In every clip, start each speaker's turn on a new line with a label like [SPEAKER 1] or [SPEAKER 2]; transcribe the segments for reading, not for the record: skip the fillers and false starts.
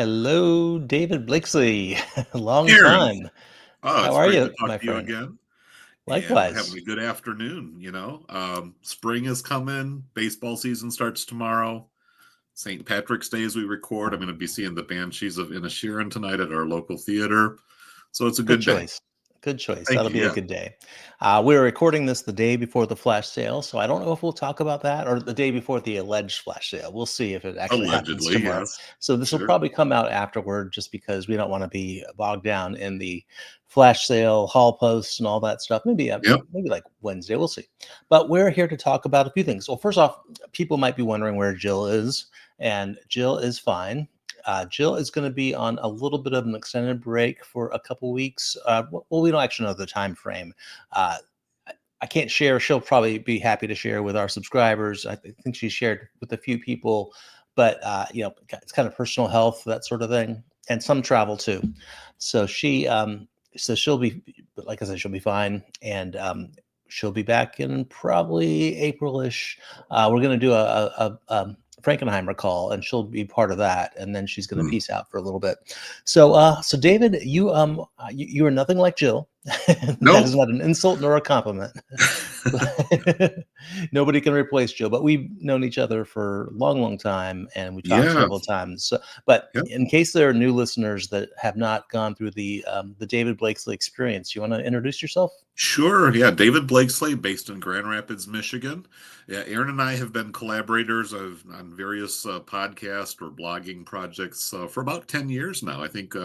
[SPEAKER 1] Hello, David Blakeslee. Long
[SPEAKER 2] Aaron,
[SPEAKER 1] time.
[SPEAKER 2] oh,
[SPEAKER 1] How
[SPEAKER 2] it's
[SPEAKER 1] are
[SPEAKER 2] great to
[SPEAKER 1] you,
[SPEAKER 2] talk
[SPEAKER 1] my
[SPEAKER 2] to you
[SPEAKER 1] friend?
[SPEAKER 2] again and having
[SPEAKER 1] Likewise.
[SPEAKER 2] a good afternoon. Spring is coming, baseball season starts tomorrow. St. Patrick's Day as we record. I'm going to be seeing the Banshees of Inisherin tonight at our local theater. So it's a
[SPEAKER 1] Good
[SPEAKER 2] good day.
[SPEAKER 1] choice. Good choice.
[SPEAKER 2] Thank
[SPEAKER 1] That'll
[SPEAKER 2] you.
[SPEAKER 1] be a
[SPEAKER 2] Yeah,
[SPEAKER 1] good day. We're recording this the day before the flash sale, so I don't know if we'll talk about that or the day before the alleged flash sale. We'll see if it actually happens
[SPEAKER 2] allegedly,
[SPEAKER 1] tomorrow.
[SPEAKER 2] yes.
[SPEAKER 1] So this will
[SPEAKER 2] Sure.
[SPEAKER 1] probably come out afterward just because we don't want to be bogged down in the flash sale, hall posts, and all that stuff.
[SPEAKER 2] Yep.
[SPEAKER 1] Maybe like Wednesday. We'll see. But we're here to talk about a few things. Well, first off, people might be wondering where Jill is, and Jill is fine. Jill is going to be on a little bit of an extended break for a couple weeks. Well, we don't actually know the time frame. Uh, I can't share. She'll probably be happy to share with our subscribers. I think she shared with a few people, but it's kind of personal health, that sort of thing, and some travel too. So so she'll be, like I said, she'll be fine, and she'll be back in probably April-ish. We're going to do a Frankenheimer call, and she'll be part of that, and then she's going to
[SPEAKER 2] Mm.
[SPEAKER 1] peace out for a little bit. So David, you are nothing like Jill. That is
[SPEAKER 2] Nope.
[SPEAKER 1] not an insult nor a compliment. Nobody can replace Joe, but we've known each other for a long, long time, and we talked
[SPEAKER 2] Yeah.
[SPEAKER 1] several times. So, but
[SPEAKER 2] Yep.
[SPEAKER 1] in case there are new listeners that have not gone through the David Blakeslee experience, you want to introduce yourself?
[SPEAKER 2] Sure. Yeah. David Blakeslee, based in Grand Rapids, Michigan. Yeah. Aaron and I have been collaborators on various podcast or blogging projects for about 10 years now. I think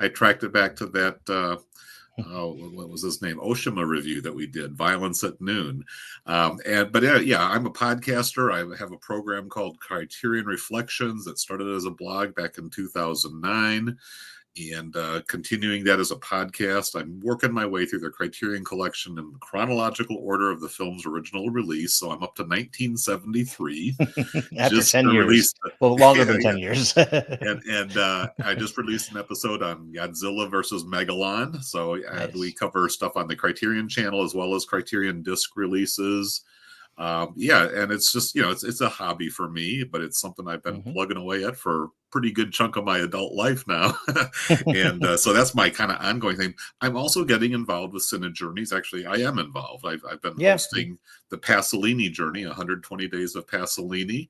[SPEAKER 2] I tracked it back to that. What was his name? Oshima review that we did, Violence at Noon. But I'm a podcaster. I have a program called Criterion Reflections that started as a blog back in 2009 and continuing that as a podcast. I'm working my way through the Criterion Collection in chronological order of the film's original release. So I'm up to 1973.
[SPEAKER 1] After
[SPEAKER 2] Just
[SPEAKER 1] 10 years,
[SPEAKER 2] released,
[SPEAKER 1] well, longer
[SPEAKER 2] yeah,
[SPEAKER 1] than 10 years.
[SPEAKER 2] and I just released an episode on Godzilla versus Megalon. So and we
[SPEAKER 1] Nice.
[SPEAKER 2] cover stuff on the Criterion channel as well as Criterion disc releases. Yeah, and it's just it's a hobby for me, but it's something I've been
[SPEAKER 1] Mhm.
[SPEAKER 2] plugging away at for a pretty good chunk of my adult life now, and so that's my kind of ongoing thing. I'm also getting involved with Cine Journeys. Actually, I am involved. I've been
[SPEAKER 1] Yeah.
[SPEAKER 2] hosting the Pasolini Journey, 120 Days of Pasolini,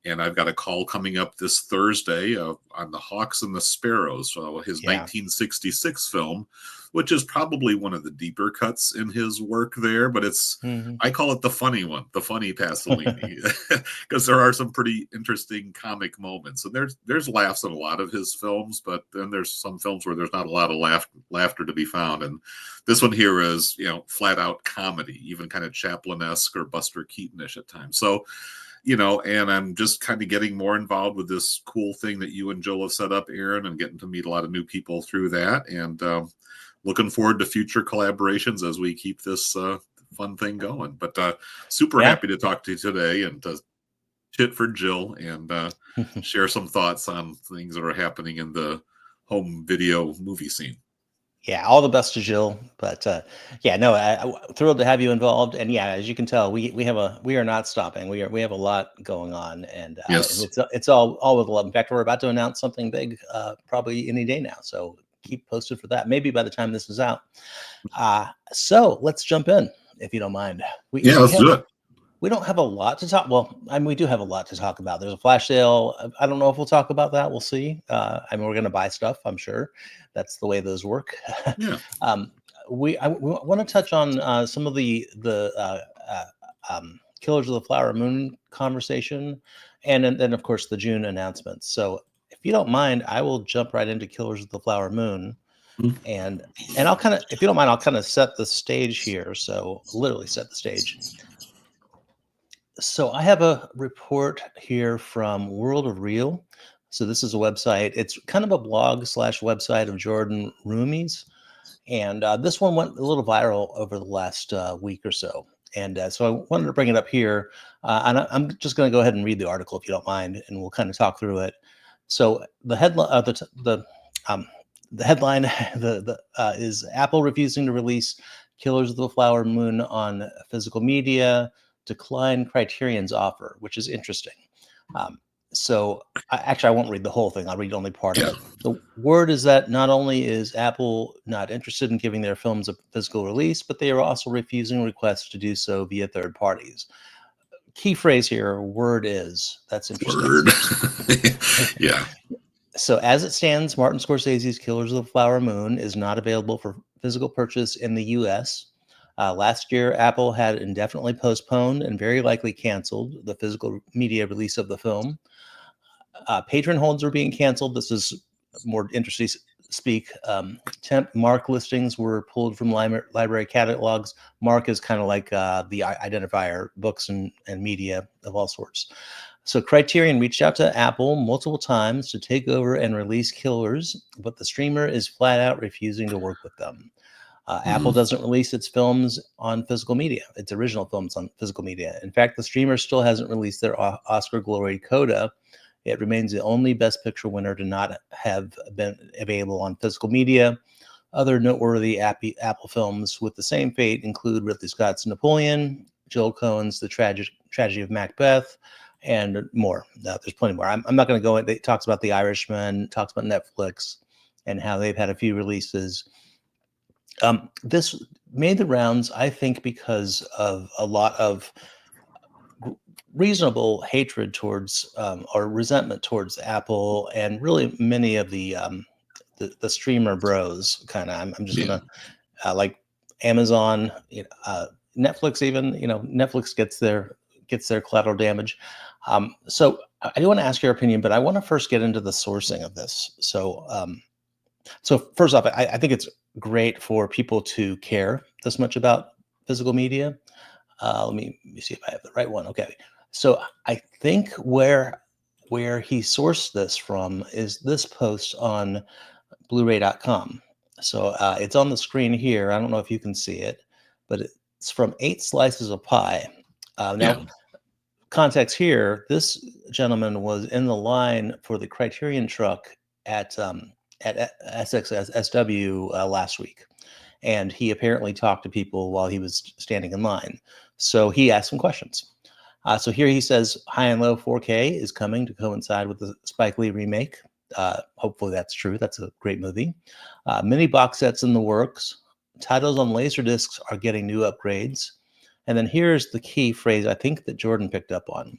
[SPEAKER 2] and I've got a call coming up this Thursday on the Hawks and the Sparrows, his
[SPEAKER 1] Yeah.
[SPEAKER 2] 1966 film, which is probably one of the deeper cuts in his work there, but
[SPEAKER 1] Mhm.
[SPEAKER 2] I call it the funny one, the funny Pasolini, because there are some pretty interesting comic moments, and there's laughs in a lot of his films, but then there's some films where there's not a lot of laughter to be found, and this one here is flat out comedy, even kind of Chaplin-esque or Buster Keaton-ish at times. So and I'm just kind of getting more involved with this cool thing that you and Joel have set up, Aaron, and getting to meet a lot of new people through that, and looking forward to future collaborations as we keep this fun thing going. But super
[SPEAKER 1] Yeah.
[SPEAKER 2] happy to talk to you today and to chit for Jill and share some thoughts on things that are happening in the home video movie scene.
[SPEAKER 1] Yeah, all the best to Jill. But yeah, no, thrilled to have you involved. And yeah, as you can tell, we are not stopping. We have a lot going on, and
[SPEAKER 2] Yes.
[SPEAKER 1] it's all with love. In fact, we're about to announce something big, probably any day now. So keep posted for that. Maybe by the time this is out. So let's jump in, if you don't mind.
[SPEAKER 2] Yeah, let's do it.
[SPEAKER 1] We don't have a lot to talk. Well, I mean, we do have a lot to talk about. There's a flash sale. I don't know if we'll talk about that. We'll see. I mean, we're going to buy stuff. I'm sure that's the way those work.
[SPEAKER 2] Yeah.
[SPEAKER 1] um, we want to touch on some of the Killers of the Flower Moon conversation, and then of course the June announcements. So if you don't mind, I will jump right into Killers of the Flower Moon, and I'll kind of, if you don't mind, I'll kind of set the stage here. So literally set the stage. So I have a report here from World of Real. So this is a website. It's kind of a blog slash website of Jordan Rumi's, and this one went a little viral over the last week or so. And so I wanted to bring it up here, and I'm just going to go ahead and read the article if you don't mind, and we'll kind of talk through it. So the headline, the headline, is Apple refusing to release Killers of the Flower Moon on physical media, decline Criterion's offer, which is interesting. Um, So actually, I won't read the whole thing. I'll read only part of
[SPEAKER 2] Yeah.
[SPEAKER 1] it. The word is that not only is Apple not interested in giving their films a physical release, but they are also refusing requests to do so via third parties. Key phrase here, word is. That's interesting.
[SPEAKER 2] Word. Yeah.
[SPEAKER 1] So as it stands, Martin Scorsese's Killers of the Flower Moon is not available for physical purchase in the U.S. Last year, Apple had indefinitely postponed and very likely canceled the physical media release of the film. Patron holds are being canceled. This is more interesting speak. Temp mark listings were pulled from library catalogs. Mark is kind of like the identifier, books and media of all sorts. So Criterion reached out to Apple multiple times to take over and release Killers, but the streamer is flat out refusing to work with them. Apple doesn't release its films on physical media, its original films on physical media. In fact, the streamer still hasn't released their Oscar glory coda. It remains the only Best Picture winner to not have been available on physical media. Other noteworthy Apple films with the same fate include Ridley Scott's Napoleon, Joel Coen's The Tragedy of Macbeth, and more. There's plenty more. I'm not going to go into it. It talks about The Irishman, talks about Netflix, and how they've had a few releases. This made the rounds, I think, because of a lot of reasonable hatred towards or resentment towards Apple, and really many of the streamer bros. Kind of, I'm just
[SPEAKER 2] Yeah.
[SPEAKER 1] gonna like Amazon, Netflix. Even Netflix gets their collateral damage. So I do want to ask your opinion, but I want to first get into the sourcing of this. So first off, I think it's great for people to care this much about physical media. Let me see if I have the right one. Okay, so I think where he sourced this from is this post on Blu-ray.com. So it's on the screen here. I don't know if you can see it, but it's from 8 Slices of Pie. Now,
[SPEAKER 2] Yeah.
[SPEAKER 1] context here: this gentleman was in the line for the Criterion truck at SXSW last week, and he apparently talked to people while he was standing in line. So he asked some questions. So here he says, High and Low 4K is coming to coincide with the Spike Lee remake. Hopefully that's true. That's a great movie. Mini box sets in the works. Titles on Laserdiscs are getting new upgrades. And then here's the key phrase I think that Jordan picked up on.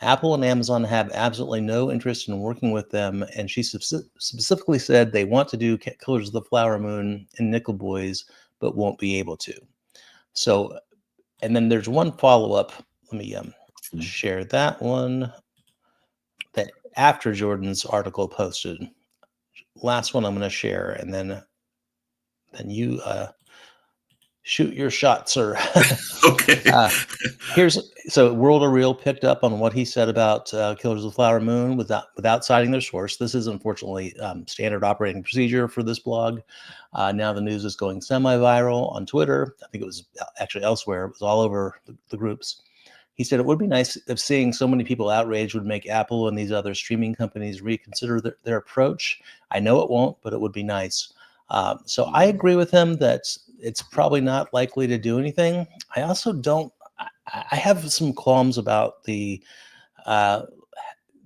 [SPEAKER 1] Apple and Amazon have absolutely no interest in working with them, and she specifically said they want to do Killers of the Flower Moon and Nickel Boys, but won't be able to. So, and then there's one follow-up. Let me share that one that after Jordan's article posted. Last one I'm going to share, and then you shoot your shot, sir.
[SPEAKER 2] Okay.
[SPEAKER 1] So World of Real picked up on what he said about Killers of the Flower Moon without citing their source. This is unfortunately standard operating procedure for this blog. Now the news is going semi-viral on Twitter. I think it was actually elsewhere. It was all over the groups. He said it would be nice if seeing so many people outraged would make Apple and these other streaming companies reconsider their approach. I know it won't, but it would be nice. So I agree with him that it's probably not likely to do anything. I also don't. I have some qualms about the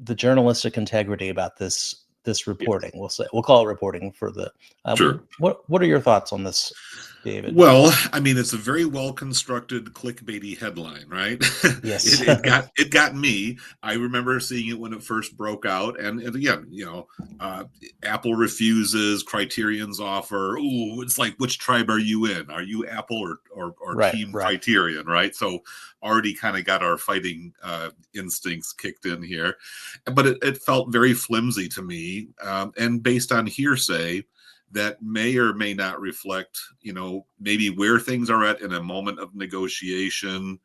[SPEAKER 1] journalistic integrity about this reporting. We'll call it reporting for the.
[SPEAKER 2] Sure.
[SPEAKER 1] What are your thoughts on this, David?
[SPEAKER 2] Well, I mean, it's a very well constructed clickbaity headline, right?
[SPEAKER 1] Yes.
[SPEAKER 2] It got me. I remember seeing it when it first broke out, and again, Apple refuses Criterion's offer. Ooh, it's like, which tribe are you in? Are you Apple or
[SPEAKER 1] Right,
[SPEAKER 2] Team
[SPEAKER 1] right.
[SPEAKER 2] Criterion? Right. So already kind of got our fighting instincts kicked in here, but it felt very flimsy to me, and based on hearsay that may or may not reflect, maybe where things are at in a moment of negotiation.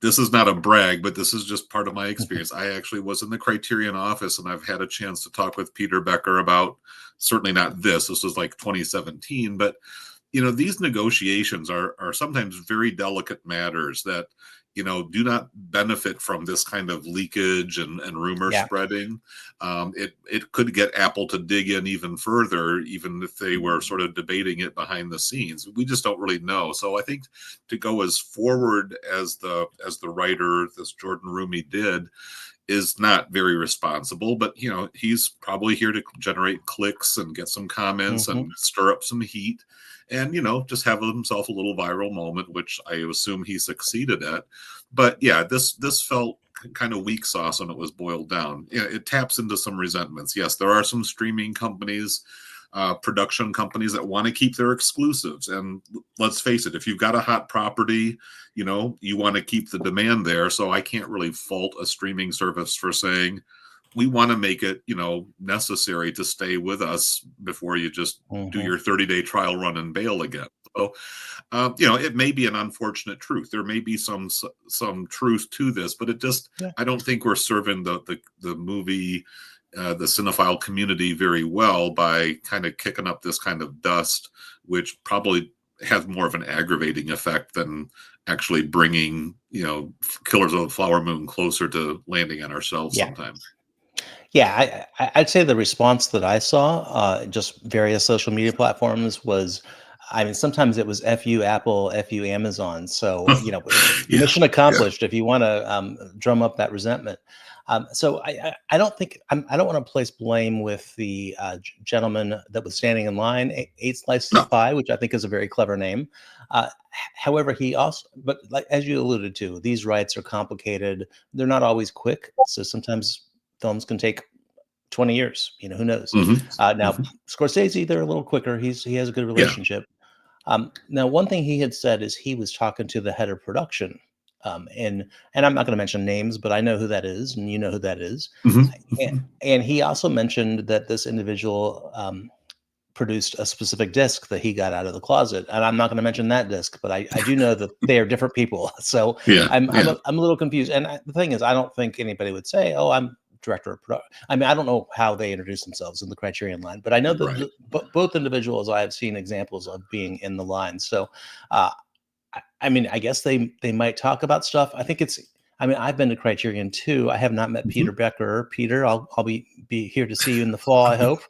[SPEAKER 2] This is not a brag, but this is just part of my experience. I actually was in the Criterion office, and I've had a chance to talk with Peter Becker about, certainly not this was like 2017, but these negotiations are sometimes very delicate matters that do not benefit from this kind of leakage and rumor
[SPEAKER 1] Yeah.
[SPEAKER 2] spreading. It could get Apple to dig in even further, even if they were sort of debating it behind the scenes. We just don't really know. So I think to go as forward as the writer, this Jordan Rumi, did, is not very responsible. But he's probably here to generate clicks and get some comments
[SPEAKER 1] Mm-hmm.
[SPEAKER 2] and stir up some heat, and just have himself a little viral moment, which I assume he succeeded at. But yeah, this felt kind of weak sauce when it was boiled down. It taps into some resentments. Yes, there are some streaming companies, production companies that want to keep their exclusives. And let's face it, if you've got a hot property, you want to keep the demand there. So I can't really fault a streaming service for saying, we want to make it, necessary to stay with us before you just do your 30-day trial run and bail again. So, it may be an unfortunate truth. There may be some truth to this, but it just, I don't think we're serving the movie, the cinephile community very well by kind of kicking up this kind of dust, which probably has more of an aggravating effect than actually bringing, Killers of the Flower Moon closer to landing on our shelves sometime.
[SPEAKER 1] Yeah, I'd say the response that I saw, just various social media platforms, was, I mean, sometimes it was "F you Apple, F you Amazon." So mission accomplished. If you want to drum up that resentment, so I don't think I don't want to place blame with the gentleman that was standing in line, Eight Slices of Pie, which I think is a very clever name. However, he also, but like as you alluded to, these rights are complicated. They're not always quick, so sometimes films can take 20 years. Who knows? Now, Scorsese, they're a little quicker. He has a good relationship. Now, one thing he had said is he was talking to the head of production, and I'm not going to mention names, but I know who that is, and you know who that is. And he also mentioned that this individual produced a specific disc that he got out of the closet, and I'm not going to mention that disc, but I do know that they are different people. So I'm a little confused. And the thing is, I don't think anybody would say, "Oh, I'm director of production." I mean, I don't know how they introduce themselves in the Criterion line, but I know that both individuals I have seen examples of being in the line. So, I mean, I guess they might talk about stuff. I think it's. I mean, I've been to Criterion too. I have not met Peter Becker. Peter, I'll be here to see you in the fall, I hope.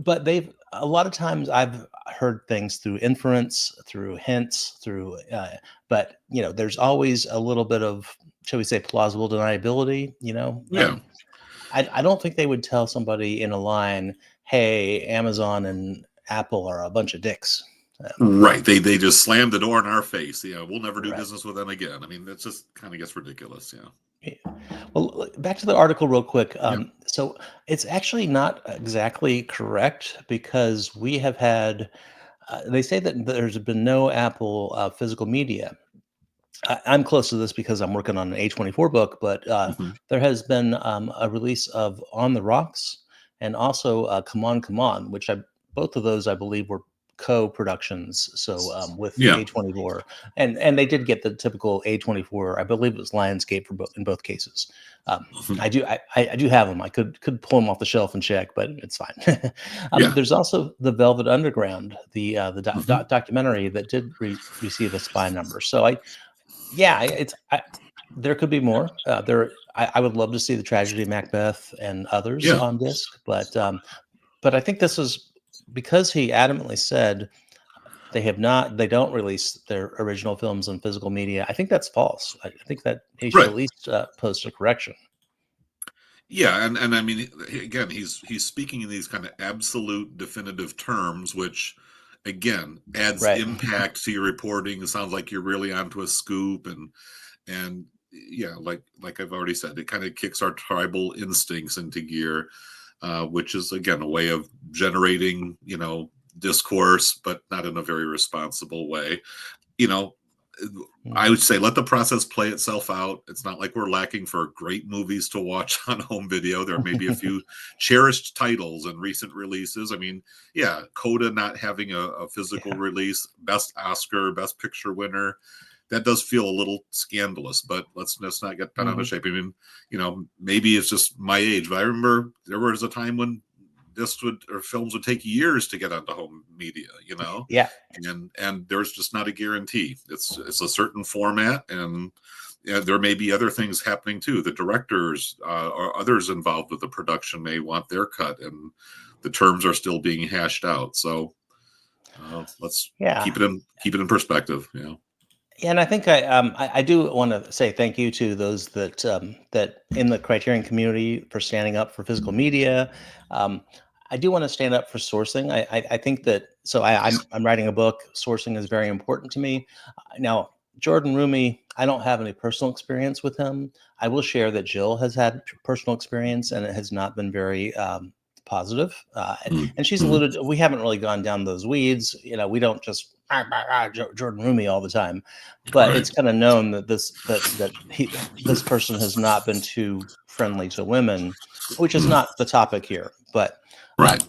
[SPEAKER 1] But they've, a lot of times I've heard things through inference, through hints, through but there's always a little bit of, shall we say, plausible deniability. I don't think they would tell somebody in a line, "Hey, Amazon and Apple are a bunch of dicks."
[SPEAKER 2] Right. They just slammed the door in our face. We'll never do business with them again. I mean, that just kind of gets ridiculous.
[SPEAKER 1] Well, back to the article real quick. So it's actually not exactly correct, because we have had, they say that there's been no Apple physical media. I'm close to this because I'm working on an A24 book, but there has been a release of On the Rocks, and also Come On, Come On, which both of those I believe were co-productions. So with A24, and they did get the typical A24. I believe it was Lionsgate in both cases. I do have them. I could pull them off the shelf and check, but it's fine. There's also the Velvet Underground, the documentary that did receive a SPY number. So there could be more. I would love to see the Tragedy of Macbeth and others on disc, but I think this is because he adamantly said they don't release their original films in physical media. I think that's false. I think that he should at least post a correction.
[SPEAKER 2] Yeah, and I mean, again, he's speaking in these kind of absolute definitive terms, which again adds impact to your reporting. It sounds like you're really onto a scoop, and yeah, like I've already said, it kind of kicks our tribal instincts into gear, which is again a way of generating discourse, but not in a very responsible way. I would say let the process play itself out. It's not like we're lacking for great movies to watch on home video. There may be a few cherished titles and recent releases. I mean, Coda not having a physical release, best Oscar, best picture winner, that does feel a little scandalous, but let's not get bent out of shape. I mean, maybe it's just my age, but I remember there was a time when films would take years to get onto home media,
[SPEAKER 1] Yeah.
[SPEAKER 2] and there's just not a guarantee. It's a certain format, and there may be other things happening too. The directors or others involved with the production may want their cut, and the terms are still being hashed out. So let's keep it in perspective.
[SPEAKER 1] And I think I do want to say thank you to those that in the Criterion community for standing up for physical media. Um, I do want to stand up for sourcing. I think that I'm writing a book. Sourcing is very important to me. Now, Jordan Rumi, I don't have any personal experience with him. I will share that Jill has had personal experience, and it has not been very positive. And she's alluded. We haven't really gone down those weeds. We don't just Jordan Rumi all the time, but it's kind of known that this person has not been too friendly to women, which is not the topic here. But
[SPEAKER 2] Right.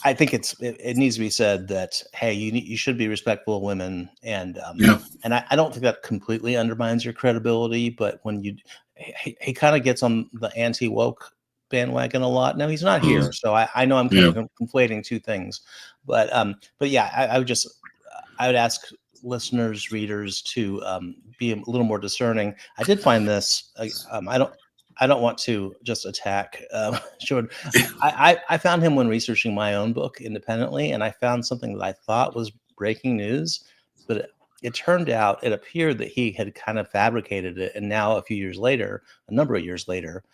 [SPEAKER 1] I think it needs to be said that, hey, you should be respectful of women, and I don't think that completely undermines your credibility. But when he kind of gets on the anti-woke bandwagon a lot. Now he's not here, so I know I'm kind of conflating two things, but yeah, I would ask listeners, readers to be a little more discerning. I did find this. I don't want to just attack Jordan. I found him when researching my own book independently, and I found something that I thought was breaking news, but it turned out, it appeared that he had kind of fabricated it. And now a number of years later,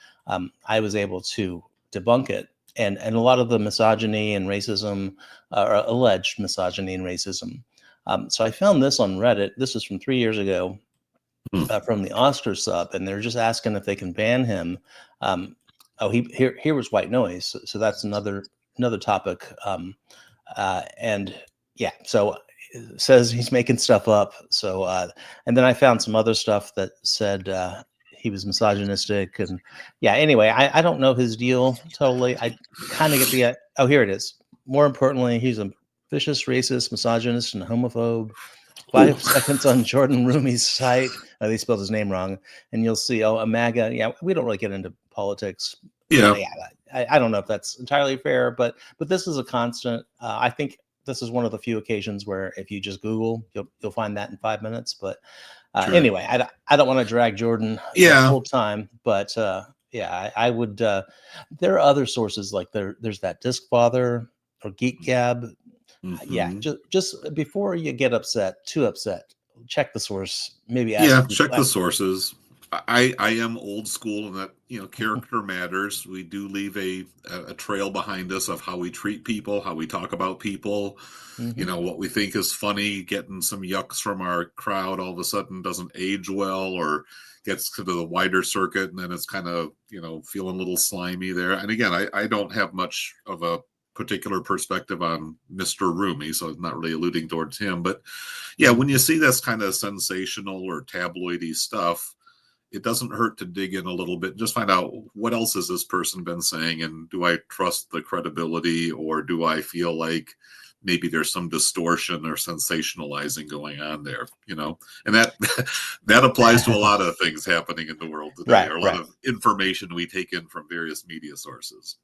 [SPEAKER 1] I was able to debunk it. And a lot of the misogyny and racism, or alleged misogyny and racism. So I found this on Reddit. This is from 3 years ago, from the Oscar sub, and they're just asking if they can ban him. Here was white noise. So that's another topic. And yeah, so it says he's making stuff up. So, and then I found some other stuff that said he was misogynistic, and yeah. Anyway, I don't know his deal totally. I kind of get the here it is. More importantly, he's a vicious racist, misogynist, and homophobe. 5 seconds on Jordan Rumi's site. They spelled his name wrong, and you'll see. A MAGA. Yeah, we don't really get into politics.
[SPEAKER 2] Yeah,
[SPEAKER 1] I don't know if that's entirely fair, but this is a constant. I think this is one of the few occasions where if you just Google, you'll find that in 5 minutes. But anyway, I don't want to drag Jordan the whole time, but yeah, I would. There are other sources like there's that Disc Father or Geek Gab. Yeah, just before you get too upset, check the source. Maybe
[SPEAKER 2] check the sources. I am old school in that character matters. We do leave a trail behind us of how we treat people, how we talk about people. What we think is funny, getting some yucks from our crowd all of a sudden doesn't age well, or gets to the wider circuit, and then it's kind of feeling a little slimy there. And again, I don't have much of a particular perspective on Mr. Rumi, so I'm not really alluding towards him. But yeah, when you see this kind of sensational or tabloidy stuff, it doesn't hurt to dig in a little bit and just find out what else has this person been saying, and do I trust the credibility, or do I feel like maybe there's some distortion or sensationalizing going on there, and that applies to a lot of things happening in the world today, or a lot of information we take in from various media sources.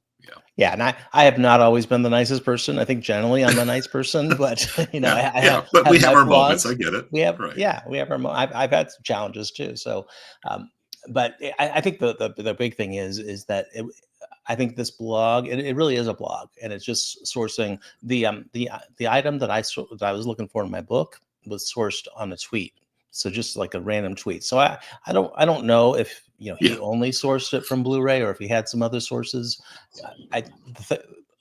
[SPEAKER 1] Yeah, and I have not always been the nicest person. I think generally I'm a nice person, but
[SPEAKER 2] but we have our moments. I get it.
[SPEAKER 1] We have our moments. I've had some challenges too. So, but I think the big thing is that I think this blog, it really is a blog, and it's just sourcing the item that I was looking for in my book was sourced on a tweet. So just like a random tweet. So I don't know if he only sourced it from Blu-ray or if he had some other sources.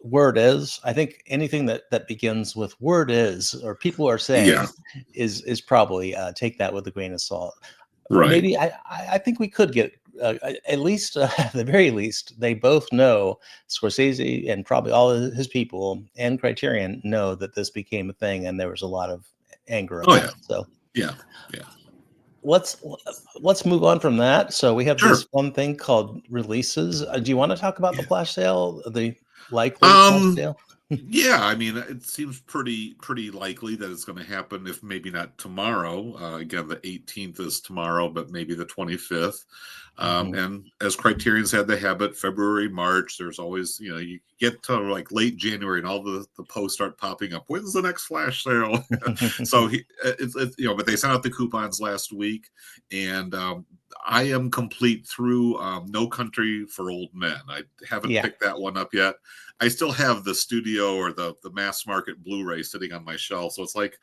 [SPEAKER 1] Word is, I think anything that begins with word is, or people are saying, is probably take that with a grain of salt. Right. Maybe I think we could get at least at the very least, they both know, Scorsese and probably all of his people and Criterion know that this became a thing, and there was a lot of anger about it. So
[SPEAKER 2] yeah.
[SPEAKER 1] Let's move on from that. So we have this one thing called releases. Do you want to talk about the flash sale, the likely flash sale?
[SPEAKER 2] Yeah, I mean, it seems pretty likely that it's going to happen. If maybe not tomorrow. Again, the 18th is tomorrow, but maybe the 25th.
[SPEAKER 1] Hmm.
[SPEAKER 2] And as Criterion's had the habit, February, March, there's always, you get to like late January and all the posts start popping up. When's the next flash sale? So but they sent out the coupons last week, and I am complete through No Country for Old Men. I haven't
[SPEAKER 1] Yeah.
[SPEAKER 2] picked that one up yet. I still have the studio or the mass market Blu-ray sitting on my shelf. So it's like,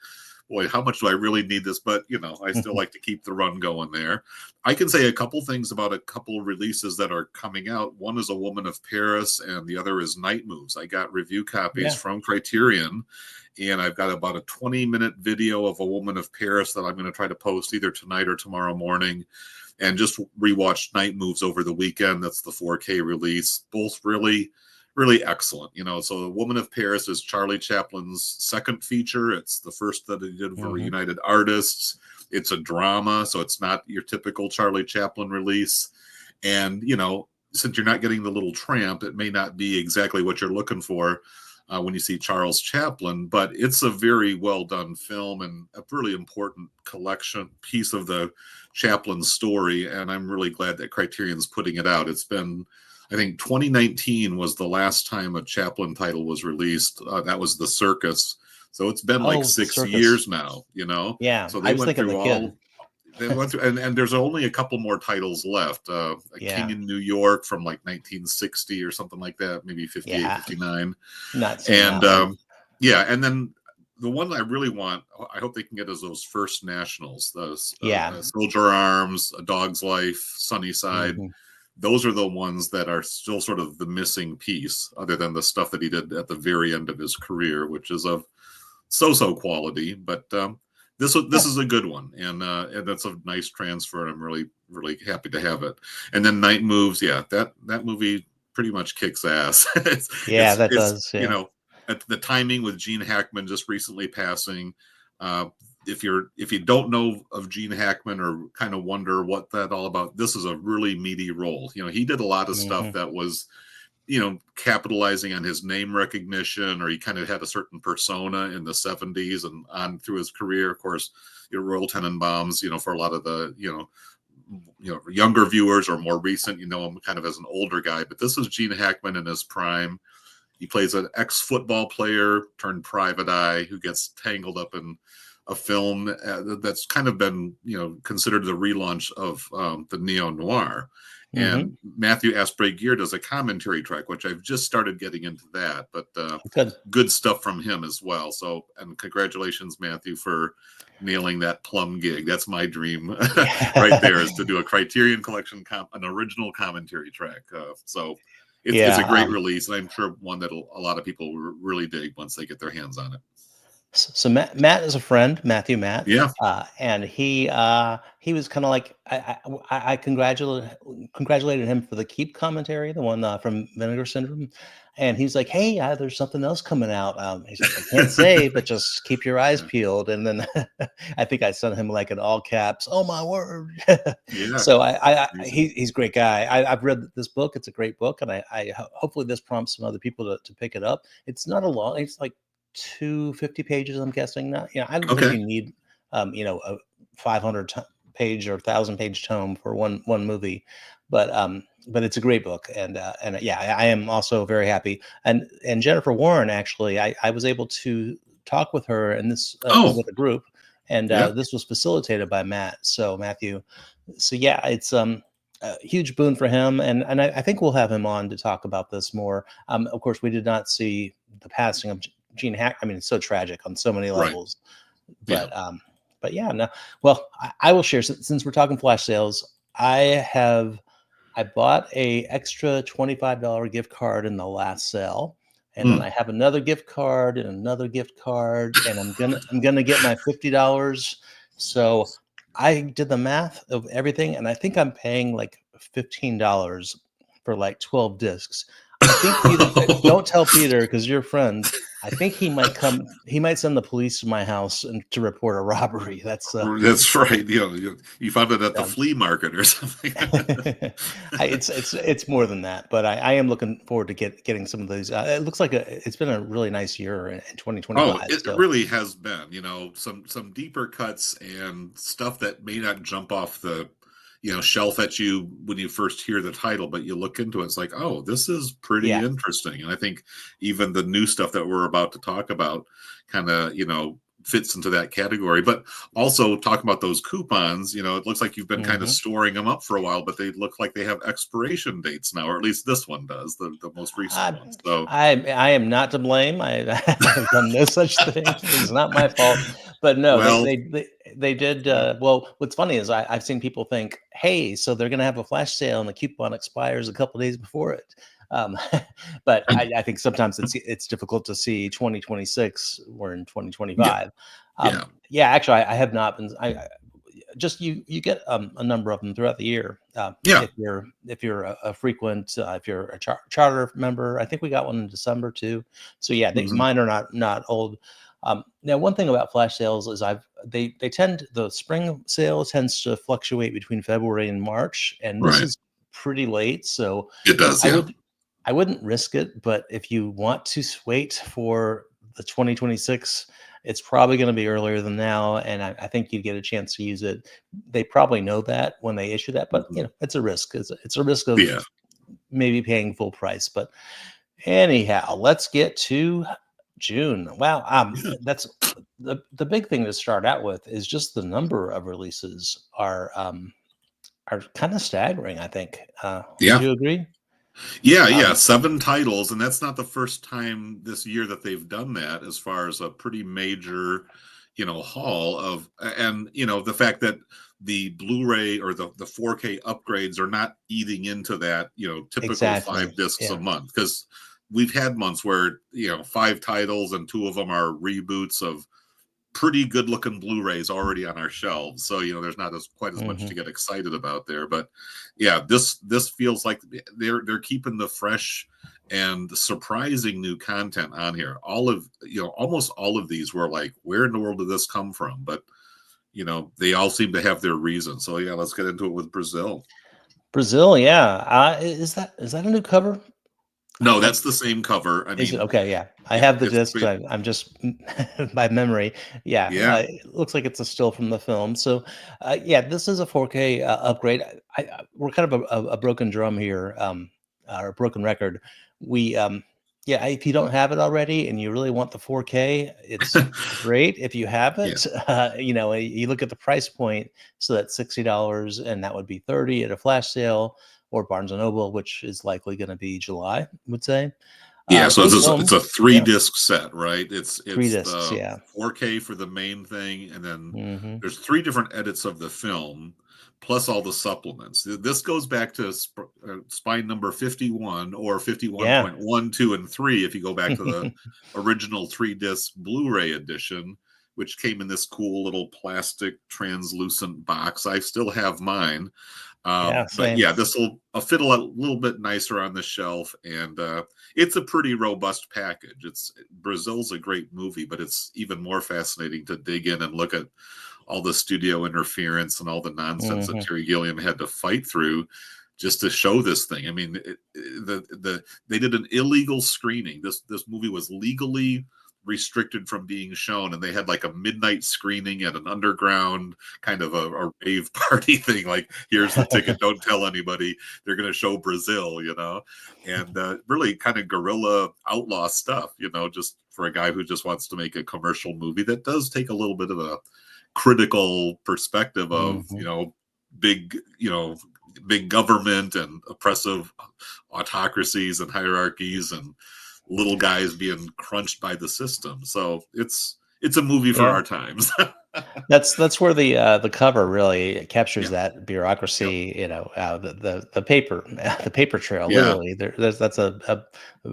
[SPEAKER 2] boy, how much do I really need this? But I still like to keep the run going there. I can say a couple things about a couple releases that are coming out. One is A Woman of Paris, and the other is Night Moves. I got review copies
[SPEAKER 1] Yeah.
[SPEAKER 2] from Criterion, and I've got about a 20-minute video of A Woman of Paris that I'm going to try to post either tonight or tomorrow morning. And just rewatched Night Moves over the weekend. That's the 4K release. Both really excellent. So The Woman of Paris is Charlie Chaplin's second feature. It's the first that he did for
[SPEAKER 1] Hmm.
[SPEAKER 2] United Artists. It's a drama, so it's not your typical Charlie Chaplin release. And since you're not getting the little tramp, it may not be exactly what you're looking for when you see Charles Chaplin, but it's a very well done film and a really important collection piece of the Chaplin story. And I'm really glad that Criterion's putting it out. It's been, I think 2019 was the last time a Chaplin title was released. That was The Circus. So it's been like
[SPEAKER 1] Oh, the
[SPEAKER 2] 6 years
[SPEAKER 1] circus.
[SPEAKER 2] now,
[SPEAKER 1] Yeah,
[SPEAKER 2] So
[SPEAKER 1] I
[SPEAKER 2] they
[SPEAKER 1] was
[SPEAKER 2] went
[SPEAKER 1] thinking the
[SPEAKER 2] through
[SPEAKER 1] kid.
[SPEAKER 2] and there's only a couple more titles left. A King
[SPEAKER 1] Yeah,
[SPEAKER 2] in New York from like 1960 or something like that, maybe 58,
[SPEAKER 1] yeah,
[SPEAKER 2] 59.
[SPEAKER 1] not seen
[SPEAKER 2] And
[SPEAKER 1] that one.
[SPEAKER 2] yeah, and then the one I really want, I hope they can get is those First Nationals, those
[SPEAKER 1] Yeah.
[SPEAKER 2] Soldier Arms, A Dog's Life, Sunnyside.
[SPEAKER 1] Hmm.
[SPEAKER 2] Those are the ones that are still sort of the missing piece, other than the stuff that he did at the very end of his career, which is of so quality. But this
[SPEAKER 1] Yeah.
[SPEAKER 2] is a good one, and that's a nice transfer, and I'm really happy to have it. And then Night Moves, yeah, that movie pretty much kicks ass. it's
[SPEAKER 1] Yeah,
[SPEAKER 2] it's
[SPEAKER 1] that
[SPEAKER 2] it's
[SPEAKER 1] does. Yeah.
[SPEAKER 2] at the timing with Gene Hackman just recently passing. Uh, if you don't know of Gene Hackman or kind of wonder what that all about, this is a really meaty role. He did a lot of stuff
[SPEAKER 1] Hmm.
[SPEAKER 2] that was capitalizing on his name recognition, or he kind of had a certain persona in the 70s and on through his career. Of course, Royal Tenenbaums, for a lot of the, younger viewers or more recent, him kind of as an older guy. But this is Gene Hackman in his prime. He plays an ex-football player turned private eye who gets tangled up in a film that's kind of been, considered the relaunch of the neo-noir.
[SPEAKER 1] Hmm.
[SPEAKER 2] And Matthew Asprey Gear does a commentary track, which I've just started getting into that, but
[SPEAKER 1] Good.
[SPEAKER 2] good stuff from him as well. So, and congratulations, Matthew, for nailing that plum gig. That's my dream right there, is to do a Criterion Collection, an original commentary track. So it's a
[SPEAKER 1] Yeah.
[SPEAKER 2] great release, and I'm sure one that a lot of people will really dig once they get their hands on it.
[SPEAKER 1] So Matt is a friend, Matthew Matt,
[SPEAKER 2] Yeah.
[SPEAKER 1] and he was kind of like I congratulated him for the Keep commentary, the one from Vinegar Syndrome, and he's like, hey, there's something else coming out. He's like, I can't say, but just keep your eyes
[SPEAKER 2] Yeah.
[SPEAKER 1] peeled. And then I think I sent him like in all caps, oh my word.
[SPEAKER 2] Yeah.
[SPEAKER 1] So
[SPEAKER 2] Amazing.
[SPEAKER 1] he's a great guy. I've read this book; it's a great book, and hopefully this prompts some other people to pick it up. It's not a long; it's like 250 pages, I'm guessing. Not, I don't think
[SPEAKER 2] Okay.
[SPEAKER 1] you need, a 500 page or 1,000 page tome for one movie, but it's a great book, and yeah, I am also very happy. And Jennifer Warren, actually, I was able to talk with her in this
[SPEAKER 2] Oh,
[SPEAKER 1] with a group, and
[SPEAKER 2] yeah.
[SPEAKER 1] this was facilitated by Matthew. So yeah, it's a huge boon for him, and I think we'll have him on to talk about this more. Of course, we did not see the passing of Gene Hack. I mean, it's so tragic on so many
[SPEAKER 2] Right.
[SPEAKER 1] levels.
[SPEAKER 2] Yeah.
[SPEAKER 1] But yeah, no. Well, I will share, since we're talking flash sales. I bought a extra $25 gift card in the last sale, and then
[SPEAKER 2] Mm.
[SPEAKER 1] I have another gift card and another gift card, and I'm gonna get my $50. So I did the math of everything, and I think I'm paying like $15 for like 12 discs. I think Peter. Don't tell Peter because you're friends. I think he might come. He might send the police to my house and to report a robbery.
[SPEAKER 2] That's right. You found it at the
[SPEAKER 1] Um,
[SPEAKER 2] flea market or something.
[SPEAKER 1] it's more than that, but I am looking forward to getting some of these. It looks like it's been a really nice year in
[SPEAKER 2] Oh,
[SPEAKER 1] 2025.
[SPEAKER 2] it
[SPEAKER 1] So
[SPEAKER 2] really has been, some deeper cuts and stuff that may not jump off the, shelf at you when you first hear the title, but you look into it, it's like, oh, this is pretty
[SPEAKER 1] yeah.
[SPEAKER 2] interesting. And I think even the new stuff that we're about to talk about kind of, fits into that category. But also talking about those coupons, it looks like you've been kind of
[SPEAKER 1] hmm
[SPEAKER 2] storing them up for a while, but they look like they have expiration dates now, or at least this one does, the most recent
[SPEAKER 1] I,
[SPEAKER 2] one. So
[SPEAKER 1] I am not to blame. I've done no such thing. It's not my fault. But no,
[SPEAKER 2] well,
[SPEAKER 1] they did.
[SPEAKER 2] yeah.
[SPEAKER 1] Well, what's funny is I've seen people think, hey, so they're going to have a flash sale and the coupon expires a couple days before it. Um, but I think sometimes it's difficult to see 2026. We're in
[SPEAKER 2] Yeah,
[SPEAKER 1] 2025.
[SPEAKER 2] yeah.
[SPEAKER 1] Yeah, actually, I have not been. Just you get a number of them throughout the year.
[SPEAKER 2] Yeah.
[SPEAKER 1] If you're a frequent, if you're a charter member, I think we got one in December too. So yeah,
[SPEAKER 2] Mhm.
[SPEAKER 1] mine are not old. Now, one thing about flash sales is they tend the spring sale tends to fluctuate between February and March, and this
[SPEAKER 2] Right.
[SPEAKER 1] is pretty late. So
[SPEAKER 2] It does,
[SPEAKER 1] I
[SPEAKER 2] yeah.
[SPEAKER 1] would I wouldn't risk it, but if you want to wait for the 2026, it's probably going to be earlier than now, and I think you get a chance to use it. They probably know that when they issue that, but
[SPEAKER 2] Mhm.
[SPEAKER 1] it's a risk. It's a risk of
[SPEAKER 2] Yeah.
[SPEAKER 1] maybe paying full price. But anyhow, let's get to June. Wow,
[SPEAKER 2] Yeah.
[SPEAKER 1] that's the big thing to start out with is just the number of releases are kind of staggering. I think. Would
[SPEAKER 2] Yeah.
[SPEAKER 1] you agree?
[SPEAKER 2] Yeah, yeah,
[SPEAKER 1] Um,
[SPEAKER 2] 7 titles, and that's not the first time this year that they've done that as far as a pretty major, haul of and, the fact that the Blu-ray or the 4K upgrades are not eating into that, typical
[SPEAKER 1] exactly.
[SPEAKER 2] 5 discs a
[SPEAKER 1] Yeah.
[SPEAKER 2] month because we've had months where, 5 titles and 2 of them are reboots of pretty good looking Blu-rays already on our shelves. So, there's not as quite as much to
[SPEAKER 1] hmm
[SPEAKER 2] get excited about there. But yeah, this feels like they're keeping the fresh and surprising new content on here. All of almost all of these were like, where in the world did this come from? But they all seem to have their reason. So yeah, let's get into it with Brazil.
[SPEAKER 1] Brazil, yeah. Is that a new cover?
[SPEAKER 2] No,
[SPEAKER 1] I
[SPEAKER 2] that's the same cover. I
[SPEAKER 1] Is it
[SPEAKER 2] mean,
[SPEAKER 1] okay? Yeah, I
[SPEAKER 2] yeah,
[SPEAKER 1] have the discs. I'm just by memory. Yeah,
[SPEAKER 2] yeah,
[SPEAKER 1] it looks like it's a still from the film. So, yeah, this is a 4K upgrade. We're kind of a broken drum here, or a broken record. We, yeah, if you don't have it already and you really want the 4K, it's great. If you have
[SPEAKER 2] yeah,
[SPEAKER 1] it, you look at the price point. So that's $60, and that would be 30 at a flash sale or Barnes and Noble, which is likely going to be July. I would say.
[SPEAKER 2] Yeah, so
[SPEAKER 1] Great
[SPEAKER 2] it's
[SPEAKER 1] film.
[SPEAKER 2] a three
[SPEAKER 1] Yeah,
[SPEAKER 2] disc set, right? It's
[SPEAKER 1] 3
[SPEAKER 2] it's
[SPEAKER 1] discs,
[SPEAKER 2] the
[SPEAKER 1] yeah.
[SPEAKER 2] 4K for the main thing, and then
[SPEAKER 1] Mhm.
[SPEAKER 2] there's 3 different edits of the film, plus all the supplements. This goes back to spine number 51 or
[SPEAKER 1] Yeah.
[SPEAKER 2] 51.1, 2, and 3 if you go back to the original 3 disc Blu-ray edition, which came in this cool little plastic translucent box. I still have mine.
[SPEAKER 1] Yeah,
[SPEAKER 2] But
[SPEAKER 1] same.
[SPEAKER 2] yeah, this will fit a little bit nicer on the shelf, and it's a pretty robust package. It's Brazil's a great movie, but it's even more fascinating to dig in and look at all the studio interference and all the nonsense that
[SPEAKER 1] Mhm.
[SPEAKER 2] Terry Gilliam had to fight through just to show this thing. I mean, they did an illegal screening. This movie was legally restricted from being shown, and they had like a midnight screening at an underground kind of a rave party thing. Like, here's the ticket, don't tell anybody. They're going to show Brazil, and really kind of guerrilla outlaw stuff, just for a guy who just wants to make a commercial movie that does take a little bit of a critical perspective of
[SPEAKER 1] Mhm.
[SPEAKER 2] big big government and oppressive autocracies and hierarchies and little guys being crunched by the system. So it's a movie for
[SPEAKER 1] Yeah.
[SPEAKER 2] our times.
[SPEAKER 1] That's where the cover really captures
[SPEAKER 2] Yeah,
[SPEAKER 1] that
[SPEAKER 2] yep,
[SPEAKER 1] bureaucracy, the paper the paper trail,
[SPEAKER 2] yeah,
[SPEAKER 1] literally. That's a